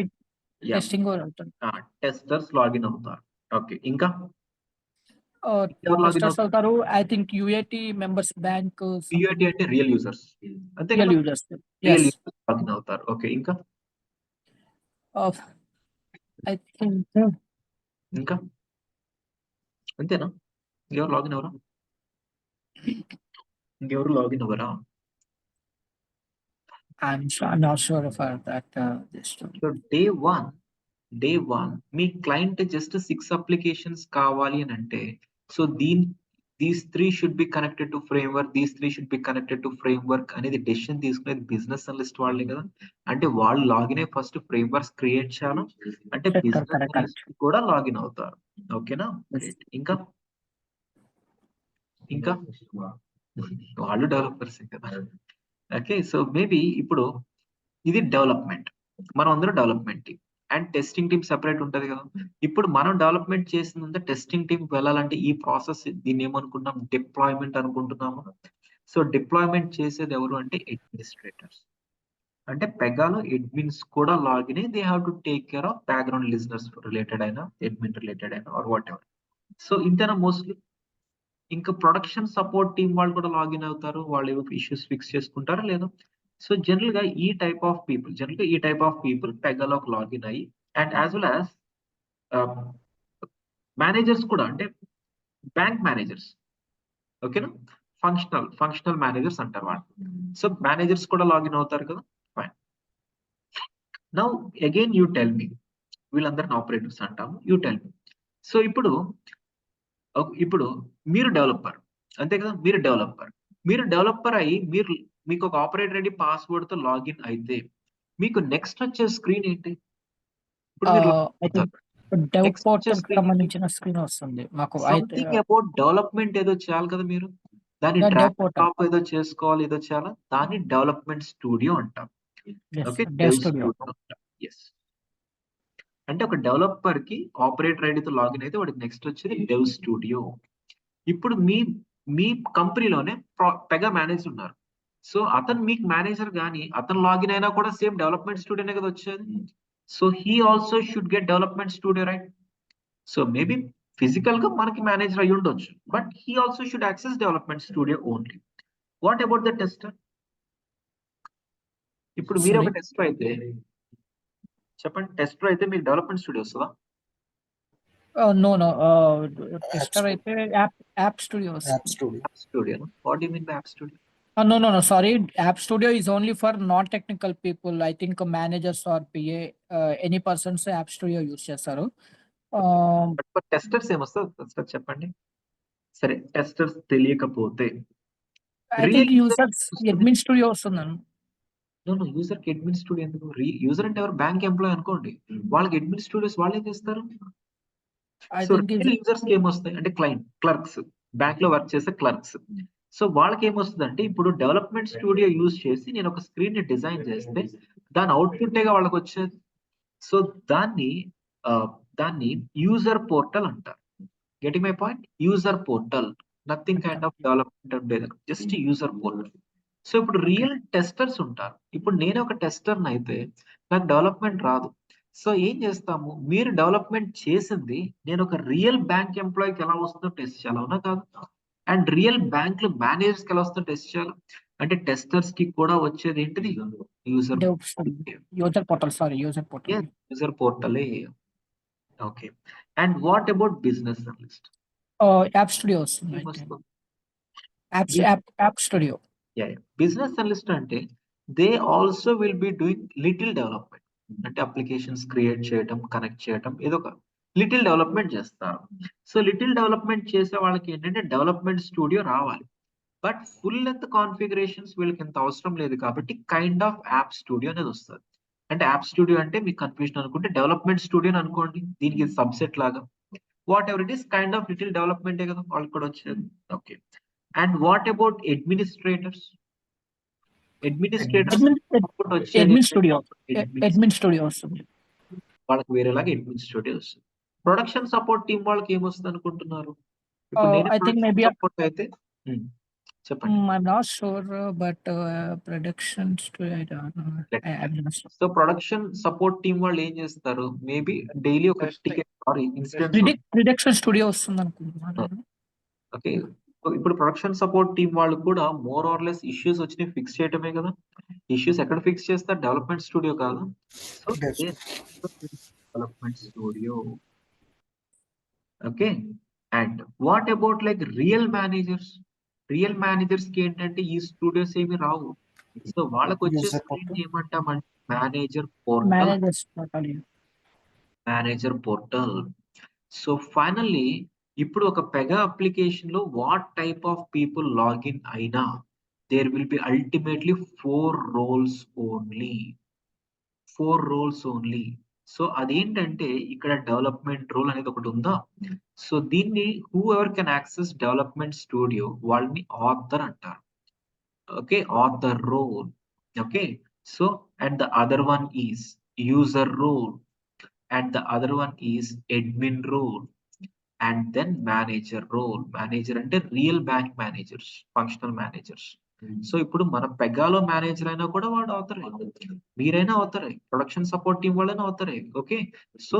టెస్టింగ్ అవుతారు. టెస్టర్స్ లాగిన్ అవుతారు. ఓకే. ఇంకా టెస్టర్స్ అవుతారు. I think UAT members bank UIT అంటే రియల్ యూజర్స్ అంతే రియల్ కదా. యూజర్స్. రియల్ యూజర్స్ లాగిన్ అవుతారు. ఓకే. ఇంకా ఐ థింక్ ఇంకా అంతేనా? ఇంకెవరు లాగిన్ అవరా? ఇంకెవరు లాగిన్ అవ్వరా? I'm not sure about that. So day one మీ క్లయింట్ జస్ట్ 6 అప్లికేషన్స్ కావాలి అని అంటే so these 3 should be connected to framework, these 3 should be connected to framework అనేది డెసిషన్ తీసుకునేది బిజినెస్ అనలిస్ట్ వాళ్ళే కదా. అంటే వాళ్ళు లాగిన్ అయ్యి ఫస్ట్ ఫ్రేమ్వర్క్స్ క్రియేట్ చేయాలి. అంటే బిజినెస్ అనలిస్ట్ కూడా లాగిన్ అవుతారు. ఓకేనా? ఇంకా వాళ్ళు డెవలపర్స్ కదా. ఓకే. సో మేబీ ఇప్పుడు ఇది డెవలప్మెంట్, మనం అందరూ development team and testing team separate ఉంటది కదా. ఇప్పుడు మనం డెవలప్మెంట్ చేసిన టెస్టింగ్ టీమ్ వెళ్ళాలంటే ఈ ప్రాసెస్ దీన్ని ఏమనుకున్నాం? డిప్లాయ్మెంట్ అనుకుంటున్నాము. సో డిప్లాయ్మెంట్ చేసేది ఎవరు అంటే అడ్మినిస్ట్రేటర్స్. అంటే పెగాలో అడ్మిన్స్ కూడా లాగిన్ అయ్యి they have to take care of background listeners related అయినా అడ్మిన్ రిలేటెడ్ అయినా ఆర్ వాట్ ఎవర్. సో ఇంతేనా మోస్ట్లీ. ఇంకా ప్రొడక్షన్ సపోర్ట్ టీం వాళ్ళు కూడా లాగిన్ అవుతారు. వాళ్ళు ఏవో ఇష్యూస్ ఫిక్స్ చేసుకుంటారా లేదా. సో జనరల్ గా ఈ టైప్ ఆఫ్ పీపుల్ పెగాలోకి లాగిన్ అయ్యి and as well as managers కూడా అంటే బ్యాంక్ మేనేజర్స్. ఓకేనా? ఫంక్షనల్ మేనేజర్స్ అంటారు వాళ్ళు. సో మేనేజర్స్ కూడా లాగిన్ అవుతారు కదా. Fine. Now again you tell me, వీళ్ళందరిని ఆపరేటర్స్ అంటాము. You tell me. సో ఇప్పుడు మీరు డెవలపర్ అంతే కదా. మీరు డెవలపర్ అయ్యి మీకు ఒక ఆపరేటర్ ఐడి పాస్వర్డ్ తో లాగిన్ అయితే మీకు నెక్స్ట్ వచ్చే స్క్రీన్ ఏంటి? ఇప్పుడు డెవ్ పోర్టల్ సంబంధించిన స్క్రీన్ వస్తుంది మాకు. సంథింగ్ అబౌట్ డెవలప్మెంట్ ఏదో చేయాలి కదా మీరు. దాన్ని డ్రాగ్ అండ్ డ్రాప్ ఏదో చేసుకోవాలి, ఏదో చేయాలి. దాన్ని డెవలప్మెంట్ స్టూడియో అంటాం. ఓకే. డెవ్ స్టూడియో అంటాం. ఎస్. అంటే ఒక డెవలపర్ కి ఆపరేటర్ ఐడితో లాగిన్ అయితే వాడికి నెక్స్ట్ వచ్చేది డెవ్ స్టూడియో. ఇప్పుడు మీ కంపెనీలోనే పెగా మేనేజర్ ఉన్నారు. సో అతను మీకు మేనేజర్ కానీ అతను లాగిన్ అయినా కూడా సేమ్ డెవలప్మెంట్ స్టూడియోనే కదా వచ్చేది. So he also should get development studio, right? So maybe physical గా మనకి మేనేజర్ అయి ఉండొచ్చు, but he also should access development studio only. What about the tester? ఇప్పుడు మీరు ఒక టెస్టర్ అయితే చెప్పండి. టెస్టర్ అయితే మీకు డెవలప్మెంట్ స్టూడియో వస్తుందా? నో టెస్టర్ అయితే app studio. What do you mean by app studio? No, sorry. App Studio is only for non-technical people. I think managers or PA, any persons App Studio use చేస్తారు. But for testers ఏమొస్తుంది చెప్పండి. సరే, testers తెలియకపోతే I think users admin studio వస్తుందండి. No user కి admin studio ఎందుకు? User అంటే ఎవరు? బ్యాంక్ ఎంప్లాయ్ అనుకోండి, వాళ్ళకి అడ్మిన్ స్టూడియోస్ వాళ్ళే చేస్తారు. సో యూజర్స్ కి ఏమొస్తాయి అంటే క్లర్క్స్, బ్యాంక్ లో వర్క్ చేసే క్లర్క్స్. సో వాళ్ళకి ఏమొస్తుంది అంటే ఇప్పుడు డెవలప్మెంట్ స్టూడియో యూజ్ చేసి నేను ఒక స్క్రీన్ ని డిజైన్ చేస్తే దాని అవుట్పుట్ వాళ్ళకి వచ్చేది. సో దాన్ని యూజర్ పోర్టల్ అంటారు. Getting my point? User portal, nothing kind of development ఉండేది, జస్ట్ యూజర్ పోర్టల్. సో ఇప్పుడు రియల్ టెస్టర్స్ ఉంటారు. ఇప్పుడు నేను ఒక టెస్టర్ అయితే నాకు డెవలప్మెంట్ రాదు. సో ఏం చేస్తాము? మీరు డెవలప్మెంట్ చేసింది నేను ఒక రియల్ బ్యాంక్ ఎంప్లాయీకి ఎలా వస్తుందో టెస్ట్ చేయాలి, అవునా కాదు? అండ్ రియల్ బ్యాంక్ లో మేనేజర్స్ కి ఎలా వస్తుంది టెస్ట్ చేయాలి అంటే టెస్టర్స్ కి కూడా వచ్చేది ఏంటిది user Dev user portal, sorry, user portal. User పోర్టలే. Okay. And what about business analyst? App Studio వస్తుంది, I think. App Studio. Business analyst అంటే they also will be doing little development. అంటే అప్లికేషన్స్ క్రియేట్ చేయటం, connect చేయటం, ఏదో ఒక little development చేస్తారు. So little development చేసే వాళ్ళకి ఏంటంటే డెవలప్మెంట్ స్టూడియో రావాలి. బట్ ఫుల్ లెంత్ కాన్ఫిగరేషన్స్ వీళ్ళకి ఇంత అవసరం లేదు కాబట్టి కైండ్ ఆఫ్ యాప్ స్టూడియో అనేది వస్తుంది. అంటే యాప్ స్టూడియో అంటే మీకు కన్ఫ్యూజన్ అనుకుంటే డెవలప్మెంట్ స్టూడియో అనుకోండి, దీనికి సబ్సెట్ లాగా. Whatever it is kind of little డెవలప్మెంటే కదా వాళ్ళకి కూడా వచ్చేది. Okay. And what about administrators? Administrators Admin Studio. Admin Studio వస్తుంది. వాళ్ళకి వేరేలాగా అడ్మిన్ స్టూడియో వస్తుంది. ప్రొడక్షన్ సపోర్ట్ టీం వాళ్ళకి ఏమొస్తుంది అనుకుంటున్నారు? ఇప్పుడు నేను I think maybe సపోర్ట్ అయితే చెప్పండి. I'm not sure, but production studio, I don't know. I'm not sure. So production support team వాళ్ళు ఏం చేస్తారు? మేబీ డైలీ ఒక టికెట్ ఇన్సిడెంట్స్. Production Studio వస్తుంది అనుకుంటున్నాను. ఓకే. ఇప్పుడు ప్రొడక్షన్ సపోర్ట్ టీం వాళ్ళు కూడా మోర్ ఆర్ లెస్ ఇష్యూస్ వచ్చినాయి ఫిక్స్ చేయటమే కదా. ఇష్యూస్ ఎక్కడ ఫిక్స్ చేస్తారు? డెవలప్మెంట్ స్టూడియో కాదు. So development studio. Okay. And what about like real managers? Real managers కి ఏంటంటే ఈ స్టూడియోస్ ఏమి రావు. సో వాళ్ళకి వచ్చే ఏమంటామంటే manager portal. Manager portal. So finally ఇప్పుడు ఒక పెగా అప్లికేషన్ లో what type of people login అయినా there will be ultimately 4 roles only. 4 roles only. So అదేంటంటే ఇక్కడ డెవలప్మెంట్ రోల్ అనేది ఒకటి ఉందా. సో దీన్ని whoever can access development studio వాళ్ళని ఆథర్ అంటారు. Okay. Author role. Okay. So and the other one is user role and the other one is admin role and then manager role. Manager అంటే real bank managers, functional managers. So ఇప్పుడు మన పెగాలో manager అయినా కూడా వాడు అవుతారే, మీరైనా అవుతారే, production support team వాళ్ళైనా అవుతారే. Okay. So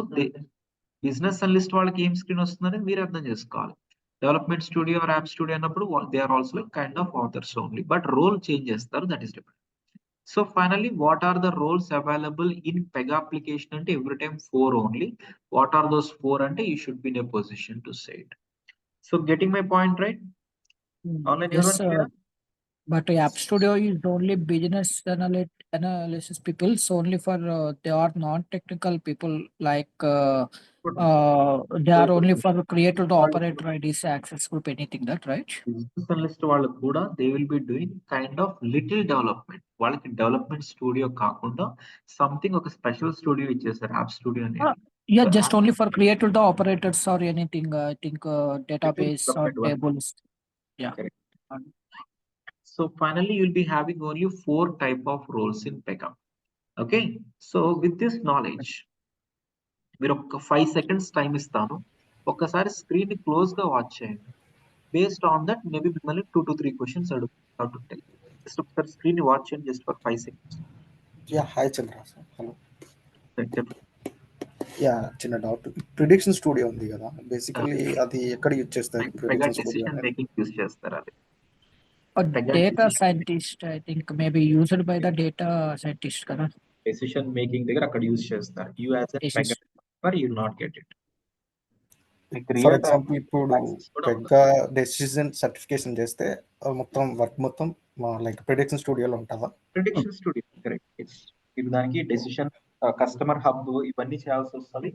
business analyst వాళ్ళకి ఏం స్క్రీన్ వస్తుందని మీరు అర్థం చేసుకోవాలి. Development studio or app studio అన్నప్పుడు they are also kind of authors only, but role change చేస్తారు, that is different. So finally, what are the roles available in Pega application? And every time 4 only. What are those 4? And you should be in a position to say it. So getting my point right? Yes, but App Studio is only business analysis people. So only for they are non-technical people, like they are only for the creator to operator IDs, access group, anything that, right? Business analyst వాళ్ళకు కూడా they will be doing kind of little development. వాళ్ళకి development studio కాకుండా something ఒక special studio ఇచ్చేసారు app studio అనేది. Yeah, just only for creator to operators or anything. I think database or tables. Yeah. So finally, you'll be having only 4 type of roles in Pega. Okay. So with this knowledge, మీరు ఒక 5 seconds time ఇస్తాను. ఒక్కసారి screen ని close గా watch చేయండి. Based on that maybe మిమ్మల్ని 2 to 3 questions అడుగుతాయి. Just ఒకసారి screen ని వాచ్ చేయండి just for 5 seconds. Yeah hi Chandra sir. Hello. చెప్పండి. యా చిన్న డౌట్. ప్రిడిక్షన్ స్టూడియో ఉంది కదా, బేసికల్లీ అది ఎక్కడ యూజ్ చేస్తారు? Pega decision making యూస్ చేస్తారు అది. A data scientist, I think maybe used by the data scientist kada. Decision making దగ్గర అక్కడ యూస్ చేస్తారు. You as a Pega developer, you will not get it. For example ఇప్పుడు పెద్ద decision certification చేస్తే మొత్తం work మొత్తం లైక్ ప్రిడిక్షన్ స్టూడియోలో ఉంటుందా? Prediction studio correct. ఇప్పుడు దానికి డెసిషన్ కస్టమర్ హబ్ ఇవన్నీ చేయాల్సి వస్తుంది.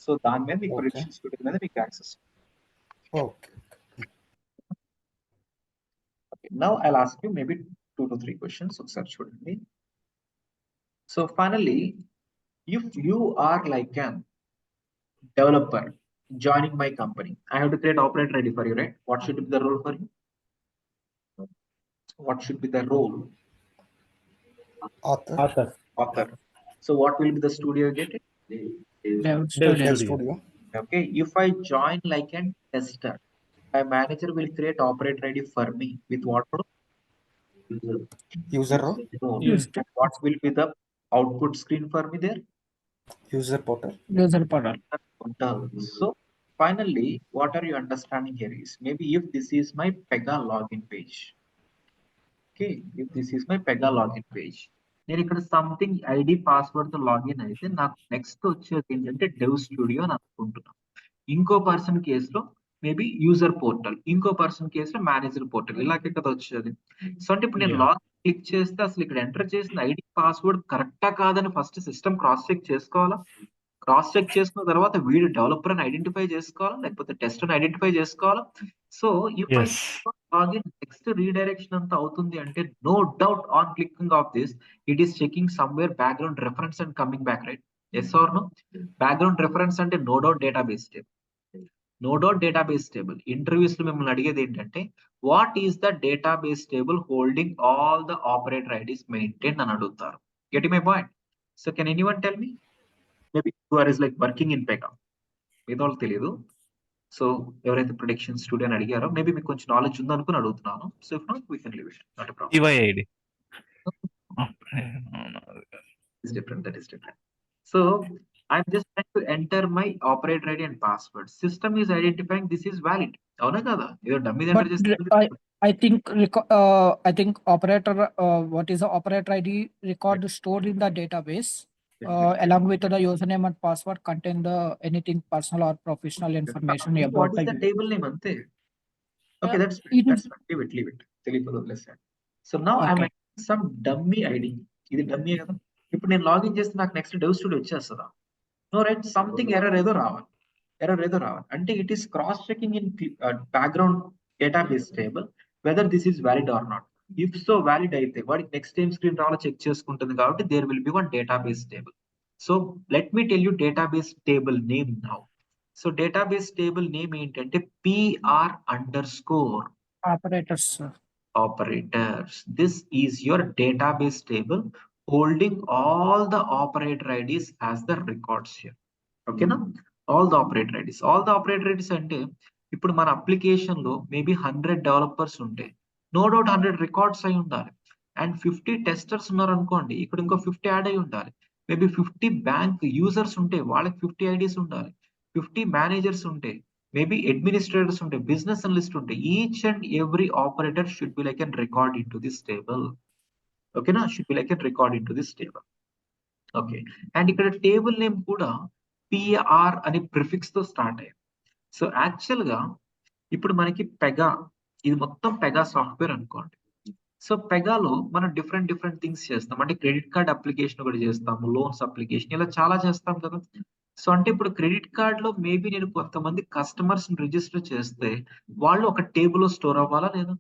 సో దాని మీద మీకు ప్రిడిక్షన్ స్టూడియో మీద మీకు access. Okay. Now I'll ask you maybe 2 to 3 questions. ఒకసారి చూడండి. So finally, if you are like an developer joining my company, I have to create operator ID for you, right? What should be the role for you? What should be the role? Author. So what will be the studio get it? Dev studio. Okay. If I join like an tester, my manager will create operator ID for me with what role? User role. What will be the output screen for me there? User portal. User portal. So finally, what are you understanding here is maybe if this is my Pega login page. Okay, if this is my Pega login page, నేను ఇక్కడ something ID password తో login అయితే నాకు next వచ్చేది ఏంటంటే dev studio అని అనుకుంటున్నాను. ఇంకో పర్సన్ కేసులో మేబీ యూజర్ పోర్టల్, ఇంకో పర్సన్ కేసులో మేనేజర్ పోర్టల్, ఇలాగే కదా వచ్చేది. సో అంటే ఇప్పుడు నేను లాగిన్ క్లిక్ చేస్తే అసలు ఇక్కడ ఎంటర్ చేసిన ఐడి పాస్వర్డ్ కరెక్టా కాదని ఫస్ట్ సిస్టమ్ క్రాస్ చెక్ చేసుకోవాలా? క్రాస్ చెక్ చేసుకున్న తర్వాత వీడు డెవలపర్ అని ఐడెంటిఫై చేసుకోవాలా, లేకపోతే టెస్ట్ అని ఐడెంటిఫై చేసుకోవాలా? So if I login next redirection అంతా అవుతుంది అంటే no doubt on clicking of this it is checking somewhere background reference and coming back, right? Yes or no? Background reference అంటే no doubt database table. No doubt database table. Interviews లో మిమ్మల్ని అడిగేది ఏంటంటే what is the database table holding all the operator IDs maintain అని అడుగుతారు. Get my point? So can anyone tell me? Maybe you are is like working in Pega, ఏదో వాళ్ళకి తెలియదు. So ఎవరైతే ప్రొడిక్షన్ స్టూడియో అని అడిగారో మేబీ మీకు కొంచెం knowledge ఉందనుకుని అడుగుతున్నాను. So if not we can leave it, not a problem. EYID is different, that is different. So I'm just trying to enter my operator ID and password. System is identifying this is valid. అవునా కదా? ఏదో dummy But enter చేస్తే I think operator, what is the operator ID record stored in the database along with the username and password contain the anything personal or professional information what about is the the table name అంతే. Okay, that's it that's is- fine. Leave it. తెలియదు వదిలేసాను. So now I'm Okay. entering some dummy ID. ఇది dummy కదా. ఇప్పుడు నేను login చేస్తే నాకు next dev studio వచ్చేస్తుందా? No, right? సంథింగ్ ఎర్రర్ ఏదో రావాలి. అంటే it is cross checking in background database table whether this is valid or not. If so valid అయితే వాడికి నెక్స్ట్ టైం స్క్రీన్ రావాలో చెక్ చేసుకుంటుంది కాబట్టి there will be one database table. So let me tell you database table name now. So database table name ఏంటంటే PR_. operators. Operators. This is your database table holding all the operator IDs as the records here. Okay na? All the operator IDs. All the operator IDs అంటే ఇప్పుడు మన application లో maybe 100 developers ఉంటే no doubt 100 records అయి ఉండాలి. And 50 testers ఉన్నారు అనుకోండి, ఇక్కడ ఇంకో 50 యాడ్ అయి ఉండాలి. మేబీ 50 బ్యాంక్ యూజర్స్ ఉంటే వాళ్ళకి 50 ఐడీస్ ఉండాలి. 50 మేనేజర్స్ ఉంటే, maybe administrators ఉంటే, business analyst ఉంటే, each and every operator should be like a record into this table. Okay na? Should be like a record into this table. Okay. And ఇక్కడ table name కూడా PR అనే prefix తో start అయ్యింది. So actual గా ఇప్పుడు మనకి Pega, ఇది మొత్తం పెగా సాఫ్ట్వేర్ అనుకోండి. సో పెగాలో మనం డిఫరెంట్ థింగ్స్ చేస్తాం. అంటే క్రెడిట్ కార్డ్ అప్లికేషన్ కూడా చేస్తాము, లోన్స్ అప్లికేషన్, ఇలా చాలా చేస్తాం కదా. సో అంటే ఇప్పుడు క్రెడిట్ కార్డ్ లో మేబీ నేను కొంతమంది కస్టమర్స్ రిజిస్టర్ చేస్తే వాళ్ళు ఒక టేబుల్ స్టోర్ అవ్వాలా లేదా?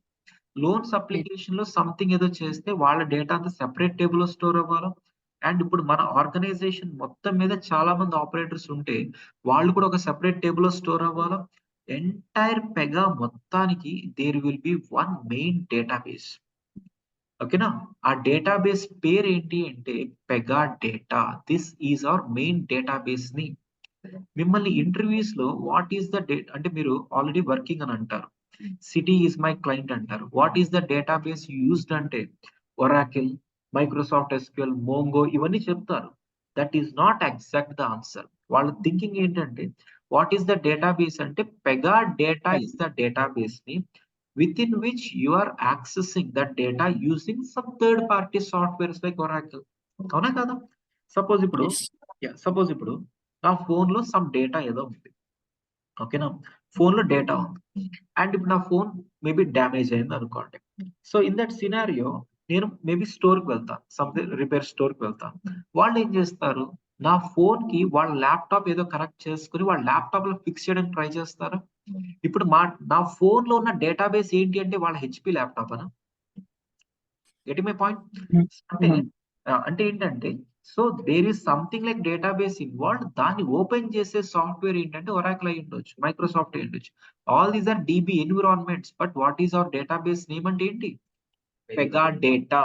లోన్స్ అప్లికేషన్ లో సంథింగ్ ఏదో చేస్తే వాళ్ళ డేటా అంతా సెపరేట్ టేబుల్ లో స్టోర్ అవ్వాలా? అండ్ ఇప్పుడు మన ఆర్గనైజేషన్ మొత్తం మీద చాలా మంది ఆపరేటర్స్ ఉంటే వాళ్ళు కూడా ఒక సెపరేట్ టేబుల్ లో స్టోర్ అవ్వాలా? ఎంటైర్ పెగా మొత్తానికి there will be one main database. ఓకేనా? ఆ డేటాబేస్ పేరు ఏంటి అంటే Pega data. This is our main database ని. మిమ్మల్ని ఇంటర్వ్యూస్ లో వాట్ ఈస్ ద డేటా అంటే మీరు ఆల్రెడీ వర్కింగ్ అని అంటారు, సిటీ ఈజ్ మై క్లయింట్ అంటారు. What is the database used అంటే ఒరాకిల్, మైక్రోసాఫ్ట్ SQL, మోంగో ఇవన్నీ చెప్తారు. That is not exact the answer. వాళ్ళ థింకింగ్ ఏంటంటే వాట్ ఈస్ ద డేటాబేస్ అంటే Pega data is the database ని within which you are accessing that data using some third party softwares like Oracle. అవునా కదా? Suppose ఇప్పుడు నా phone లో some data ఏదో ఉంది. ఓకేనా? ఫోన్ లో డేటా ఉంది అండ్ ఇప్పుడు నా ఫోన్ మేబీ డ్యామేజ్ అయింది అనుకోండి. సో ఇన్ దట్ సినారియో నేను మేబీ స్టోర్ కి వెళ్తాను, సంథింగ్ రిపేర్ స్టోర్ కి వెళ్తాను. వాళ్ళు ఏం చేస్తారు, నా ఫోన్ కి వాళ్ళ ల్యాప్టాప్ ఏదో కనెక్ట్ చేసుకుని వాళ్ళ ల్యాప్టాప్ లో ఫిక్స్ చేయడానికి ట్రై చేస్తారా? ఇప్పుడు నా ఫోన్ లో ఉన్న డేటాబేస్ ఏంటి అంటే వాళ్ళ HP ల్యాప్టాప్ అనా? Get my point? అంటే ఏంటంటే so there is something like database involved. దాన్ని ఓపెన్ చేసే సాఫ్ట్వేర్ ఏంటంటే ఒరాకిల్ అయి ఉండొచ్చు, మైక్రోసాఫ్ట్ అయి ఉండొచ్చు. All these are DB environments. But what is our database name అంటే ఏంటి? Pega data.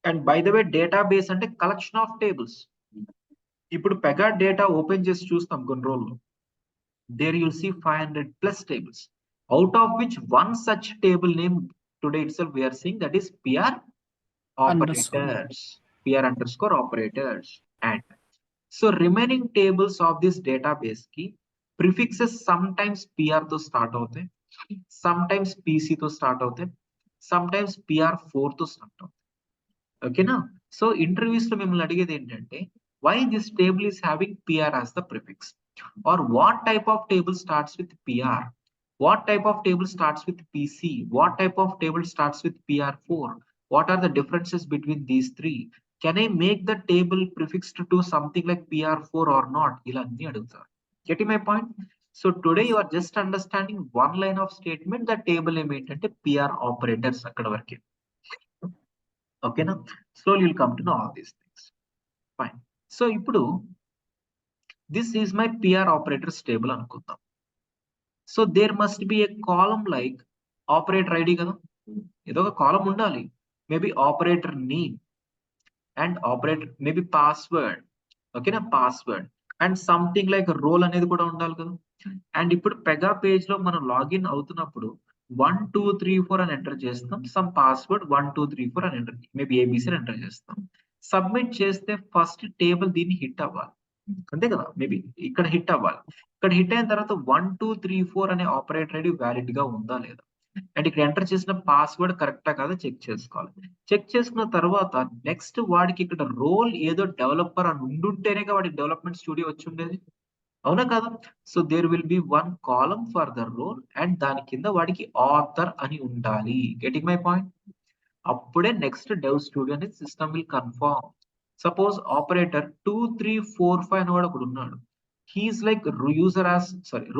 And by the way database అంటే కలెక్షన్ ఆఫ్ టేబుల్స్. ఇప్పుడు పెగా డేటా ఓపెన్ చేసి చూస్తాం కొన్ని రోజులు, there you'll see 500+ tables, out of which one such table name today itself we are seeing, that is PR operators. PR_operators. And so remaining tables of this database కి prefixes some times PR తో start అవుతాయి, some times PC తో start అవుతాయి, some times PR4 తో start అవుతాయి. ఓకేనా? So interviews లో మిమ్మల్ని అడిగేది ఏంటంటే why this table is having PR as the prefix, or what type of table starts with PR, what type of table starts with PC, what type of table starts with PR4, what are the differences between these three, can I make the table prefixed to something like PR4 or not, ila anni aduguతారు. Getting my point? So today you are just understanding one line of statement, the table name ఏంటంటే PR operators అక్కడ వరకే. ఓకేనా? Slowly you'll come to know all these things. Fine. So ఇప్పుడు this is my PR operators table అనుకుందాం. So there must be a column like operator ID కదా, ఏదో ఒక column ఉండాలి. Maybe operator name and operator maybe password. ఓకేనా? Password and something like role అనేది కూడా ఉండాలి కదా. అండ్ ఇప్పుడు పెగా పేజ్ లో మనం లాగిన్ అవుతున్నప్పుడు 1 2 3 4 అని ఎంటర్ చేస్తాం, సమ్ పాస్వర్డ్ 1 2 3 4 అని ఎంటర్, మేబీ ఏబిసి అని ఎంటర్ చేస్తాం. సబ్మిట్ చేస్తే ఫస్ట్ టేబుల్ దీన్ని హిట్ అవ్వాలి, అంతే కదా. మేబీ ఇక్కడ హిట్ అవ్వాలి. ఇక్కడ హిట్ అయిన తర్వాత 1 2 3 4 అనే ఆపరేటర్ ఐడి వ్యాలిడ్ గా ఉందా లేదా, అండ్ ఇక్కడ ఎంటర్ చేసిన పాస్వర్డ్ కరెక్టా కాదా చెక్ చేసుకోవాలి. చెక్ చేసుకున్న తర్వాత నెక్స్ట్ వాడికి ఇక్కడ రోల్ ఏదో డెవలపర్ అని ఉండుంటేనే వాడికి డెవలప్మెంట్ స్టూడియో వచ్చి ఉండేది, అవునా కదా. So there will be one column for the role and దాని కింద వాడికి ఆథర్ అని ఉండాలి. Getting my point? అప్పుడే నెక్స్ట్ డెవ్ స్టూడియో అనేది system will confirm. Suppose operator 2 3 4 5 అని వాడు ఒకడు ఉన్నాడు, he is like user as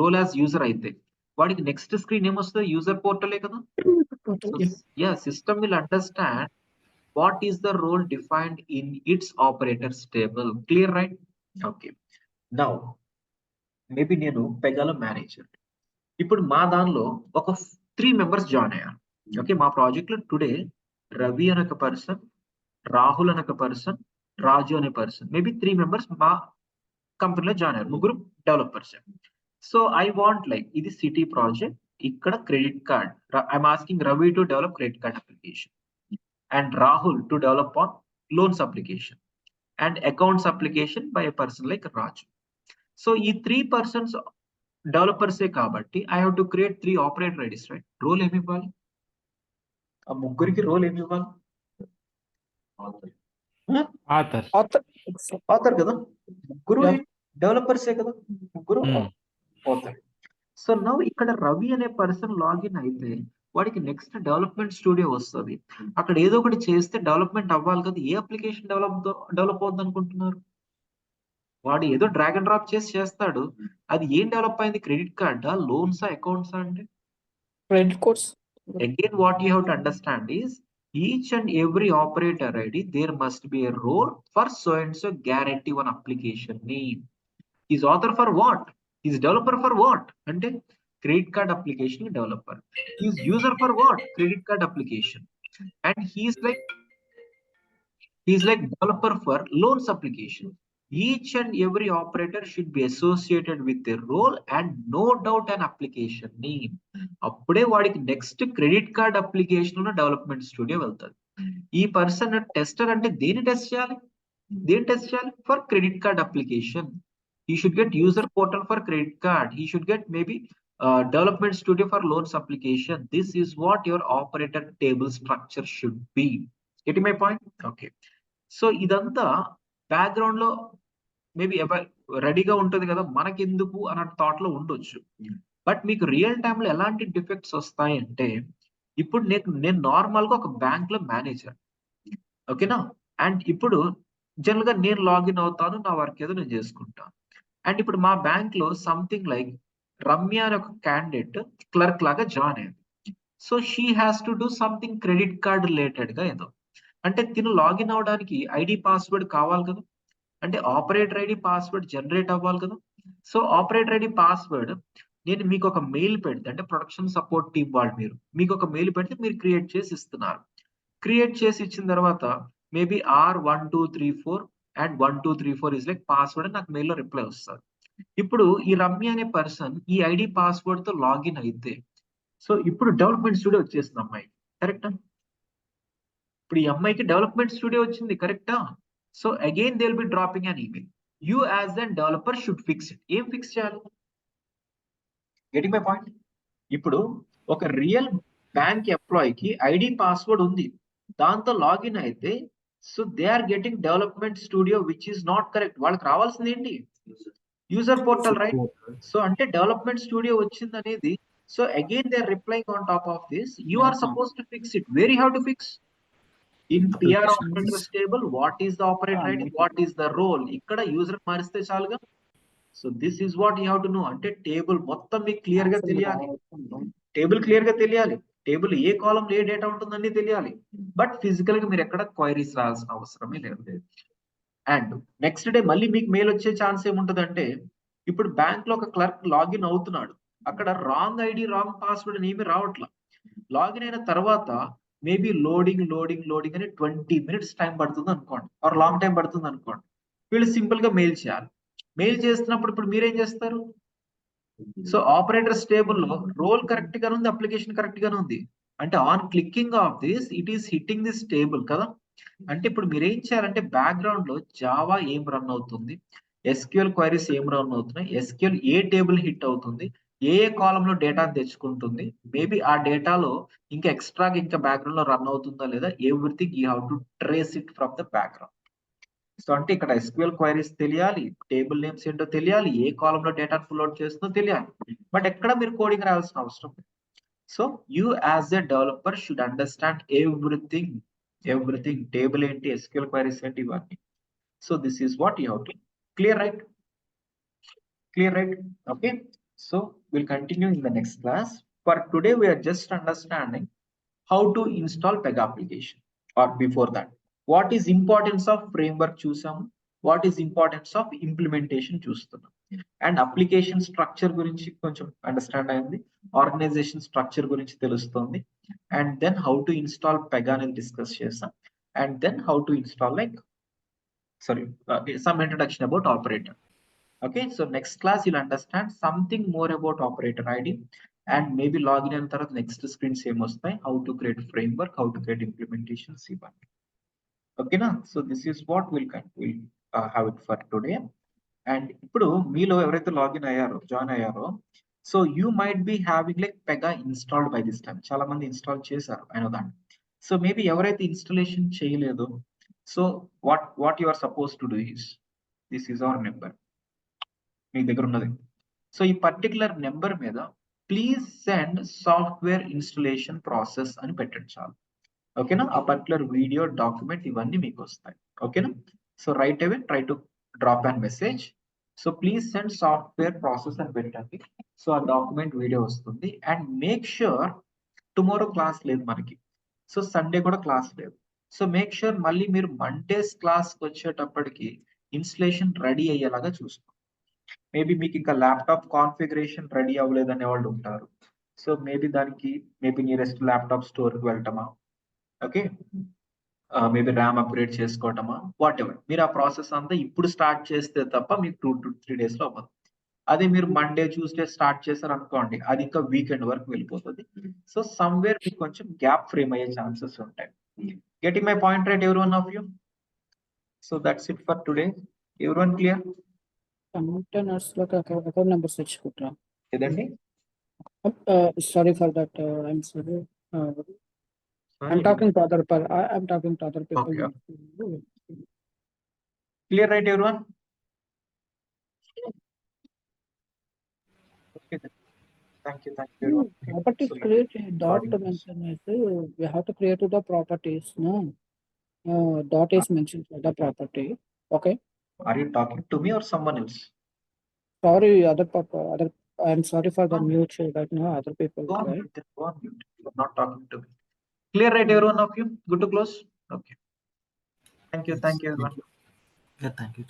role as user అయితే వాడికి నెక్స్ట్ స్క్రీన్ ఏమొస్తుంది, యూజర్ పోర్టలే కదా. Yeah, system will understand what is the role defined in its operators table. Clear, right? Okay. Now maybe నేను పెగాలో మేనేజర్. ఇప్పుడు మా దానిలో ఒక 3 మెంబర్స్ జాయిన్ అయ్యారు. ఓకే, మా ప్రాజెక్ట్ లో టుడే రవి అనే ఒక పర్సన్, రాహుల్ అనే ఒక పర్సన్, రాజు అనే పర్సన్, మేబీ 3 మెంబర్స్ మా కంపెనీలో జాయిన్ అయ్యారు, ముగ్గురు developers. So I want like ఇది సిటీ ప్రాజెక్ట్, ఇక్కడ credit card, I'm asking Ravi to develop credit card application and Rahul to develop on loans application and accounts application by a person like Raju. So ఈ 3 persons డెవలపర్సే కాబట్టి I have to create 3 operator IDs, right? Role ఏమి ఇవ్వాలి, ఆ ముగ్గురికి role ఏమి ఇవ్వాలి? Author కదా, ముగ్గురు డెవలపర్సే కదా, ముగ్గురు ఆథర్. సో నౌ ఇక్కడ రవి అనే పర్సన్ లాగిన్ అయితే వాడికి నెక్స్ట్ డెవలప్మెంట్ స్టూడియో వస్తుంది. అక్కడ ఏదో ఒకటి చేస్తే డెవలప్మెంట్ అవ్వాలి కదా. ఏ అప్లికేషన్ డెవలప్ అవుతుంది అనుకుంటున్నారు? వాడు ఏదో డ్రాగ్ అండ్ డ్రాప్ చేస్తాడు, అది ఏం డెవలప్ అయింది? క్రెడిట్ కార్డా, లోన్సా, అకౌంట్సా అంటే Credit codes. again what you have to understand is each and every operator ID there must be a role for so and so guarantee one application name. Is author for what? Is developer for what? Ante credit card application developer. Is user for what? Credit card application. And he's like developer for loans application. Each and every operator should be associated with a role and no doubt an application name. అప్పుడే వాడికి next credit card application ఉన్న development studio వెళ్తాడు. ఈ person tester అంటే దేని test చేయాలి? For credit card application. He should get user portal for credit card. He should get maybe development studio for loans application. This is what your operator table structure should be. Getting my point? Okay. So ఇదంతా background లో maybe రెడీగా ఉంటుంది కదా, మనకెందుకు అన్న thought లో ఉండొచ్చు. But మీకు రియల్ టైమ్ లో ఎలాంటి డిఫెక్ట్స్ వస్తాయి అంటే, ఇప్పుడు నేను నార్మల్ గా ఒక బ్యాంక్ లో మేనేజర్, ఓకేనా. అండ్ ఇప్పుడు జనరల్ గా నేను లాగిన్ అవుతాను, నా వర్క్ ఏదో నేను చేసుకుంటాను. అండ్ ఇప్పుడు మా బ్యాంక్ లో సంథింగ్ లైక్ రమ్య అనే ఒక క్యాండిడేట్ క్లర్క్ లాగా జాయిన్ అయింది. So she has to do something credit card related గా ఏదో, అంటే తిను లాగిన్ అవడానికి ఐడి పాస్వర్డ్ కావాలి కదా, అంటే ఆపరేటర్ ఐడి పాస్వర్డ్ జనరేట్ అవ్వాలి కదా. సో ఆపరేటర్ ఐడి పాస్వర్డ్ నేను మీకు ఒక మెయిల్ పెడితే, అంటే ప్రొడక్షన్ సపోర్ట్ టీం వాళ్ళు మీకు ఒక మెయిల్ పెడితే మీరు క్రియేట్ చేసి ఇస్తున్నారు. క్రియేట్ చేసి ఇచ్చిన తర్వాత maybe R1234 and 1234 is like password నాకు మెయిల్లో రిప్లై వస్తుంది. ఇప్పుడు ఈ రమ్య అనే పర్సన్ ఈ ఐడి పాస్వర్డ్ తో లాగిన్ అయితే, సో ఇప్పుడు డెవలప్మెంట్ స్టూడియో వచ్చేస్తుంది అమ్మాయి, కరెక్టా? ఇప్పుడు ఈ అమ్మాయికి డెవలప్మెంట్ స్టూడియో వచ్చింది, కరెక్టా? So again they will be dropping an email. You as a developer should fix it. ఏం ఫిక్స్ చేయాలి? Getting my point? ఇప్పుడు ఒక రియల్ బ్యాంక్ ఎంప్లాయీకి ఐడి పాస్వర్డ్ ఉంది, దాంతో లాగిన్ అయితే so they are getting development studio which is not correct. వాళ్ళకి రావాల్సింది ఏంటి? User portal, right? సో అంటే డెవలప్మెంట్ స్టూడియో వచ్చింది అనేది, so again they are replying on top of this. You are supposed to fix it. Where you have to fix? In PR operators table, what is the operator ID, what is the role? ఇక్కడ user మారిస్తే చాలుగా. So this is what you have to know. అంటే table మొత్తం మీకు clear గా తెలియాలి. Table clear గా తెలియాలి, టేబుల్ ఏ కాలం ఏ డేటా ఉంటుందని తెలియాలి. బట్ ఫిజికల్ గా మీరు ఎక్కడ క్వైరీస్ రాయాల్సిన అవసరమే లేదు. అండ్ నెక్స్ట్ డే మళ్ళీ మీకు మెయిల్ వచ్చే ఛాన్స్ ఏముంటదంటే, ఇప్పుడు బ్యాంక్ లో ఒక క్లర్క్ లాగిన్ అవుతున్నాడు, అక్కడ రాంగ్ ఐడి రాంగ్ పాస్వర్డ్ అని ఏమి రావట్లా. లాగిన్ అయిన తర్వాత మేబీ లోడింగ్ అని 20 minutes టైం పడుతుంది అనుకోండి, ఆర్ లాంగ్ టైం పడుతుంది అనుకోండి. వీళ్ళు సింపుల్ గా మెయిల్ చేయాలి. మెయిల్ చేస్తున్నప్పుడు ఇప్పుడు మీరేం చేస్తారు? సో ఆపరేటర్స్ టేబుల్ లో రోల్ కరెక్ట్ గానే ఉంది, అప్లికేషన్ కరెక్ట్ గానే ఉంది. అంటే on clicking of this it is hitting this table కదా. అంటే ఇప్పుడు మీరు ఏం చేయాలంటే బ్యాక్గ్రౌండ్ లో జావా ఏం రన్ అవుతుంది, ఎస్క్యూఎల్ క్వైరీస్ ఏం రన్ అవుతున్నాయి, ఎస్క్యూఎల్ ఏ టేబుల్ హిట్ అవుతుంది, ఏ కాలం లో డేటా తెచ్చుకుంటుంది, మేబీ ఆ డేటాలో ఇంకా ఎక్స్ట్రా ఇంకా బ్యాక్గ్రౌండ్ లో రన్ అవుతుందా లేదా, everything you have to trace it from the background. So అంటే ఇక్కడ ఎస్క్యూఎల్ క్వైరీస్ తెలియాలి, టేబుల్ నేమ్స్ ఏంటో తెలియాలి, ఏ కాలం లో డేటా ఫుల్ అవుట్ చేస్తుందో తెలియాలి. బట్ ఎక్కడ మీరు కోడింగ్ రాయాల్సిన అవసరం లేదు. So you as a developer should understand everything table ఏంటి, ఎస్క్యూఎల్ క్వైరీస్ ఏంటి, ఇవన్నీ. So this is what you have to clear, right? Okay, so we'll continue in the next class. For today we are just understanding how to install Pega application, or before that what is importance of framework చూసాము, what is importance of implementation చూస్తున్నాం, and application structure గురించి కొంచెం understand అయింది, organisation structure గురించి తెలుస్తుంది, and then how to install Pega అనేది discuss చేసాం, and then how to install some introduction about operator. Okay, so next class you'll understand something more about operator ID, and maybe login and tarot next screen same vastai, how to create framework, how to create implementation, C1. Okay na? So this is what we'll have it for today. And ఇప్పుడు మీలో ఎవరైతే login అయ్యారో, join అయ్యారో, so you might be having like Pega installed by this time. చాలా మంది install చేశారు, I know that. So maybe ఎవరైతే installation చేయలేదో, so what you are supposed to do is, this is our number మీ దగ్గర ఉన్నది. So ఈ particular number మీద please send software installation process అని పెట్టండి చాలు. ఓకేనా? ఆ పర్టికులర్ వీడియో, డాక్యుమెంట్ ఇవన్నీ మీకు వస్తాయి. ఓకేనా? So right away try to drop and message. So please send software process అని పెట్టండి. సో ఆ డాక్యుమెంట్ వీడియో వస్తుంది. And make sure tomorrow class లేదు మనకి, సో సండే కూడా క్లాస్ లేదు. సో మేక్ ష్యూర్ మళ్ళీ మీరు మండేస్ క్లాస్కి వచ్చేటప్పటికి ఇన్స్టలేషన్ రెడీ అయ్యేలాగా చూసుకోండి. మేబీ మీకు ఇంకా ల్యాప్టాప్ కాన్ఫిగరేషన్ రెడీ అవ్వలేదు అనే వాళ్ళు ఉంటారు. సో మేబీ దానికి నియరెస్ట్ ల్యాప్టాప్ స్టోర్కి వెళ్ళటమా, ఓకే, మేబీ ర్యామ్ అప్గ్రేడ్ చేసుకోవటమా, వాట్ ఎవర్. మీరు ఆ ప్రాసెస్ అంతా ఇప్పుడు స్టార్ట్ చేస్తే తప్ప మీకు 2 to 3 days లో అవ్వదు. అదే మీరు మండే ట్యూస్డే స్టార్ట్ చేశారు అనుకోండి, అది ఇంకా వీకెండ్ వరకు వెళ్ళిపోతుంది. సో సమ్వేర్ మీకు కొంచెం గ్యాప్ ఫ్రేమ్ అయ్యే ఛాన్సెస్ ఉంటాయి. Getting my point right every one of you? So that's it for today. Everyone clear? Account numbers తెచ్చుకుంటారా? ఏదండి? Sorry for that. I'm sorry. I'm talking to other people. Okay. Clear, right, everyone? Okay, then. Thank you, everyone. Properties So, create a dot recording this. mention is we have to create the properties. No, dot is mentioned for the property. Okay. Are you talking to me or someone else? Sorry, other. I'm sorry for the mute right now. Other people. Go on Right? mute, go on mute. You're not talking to me. Clear, right, everyone of you? Good to close? Okay. Thank you, everyone. Yeah, thank you.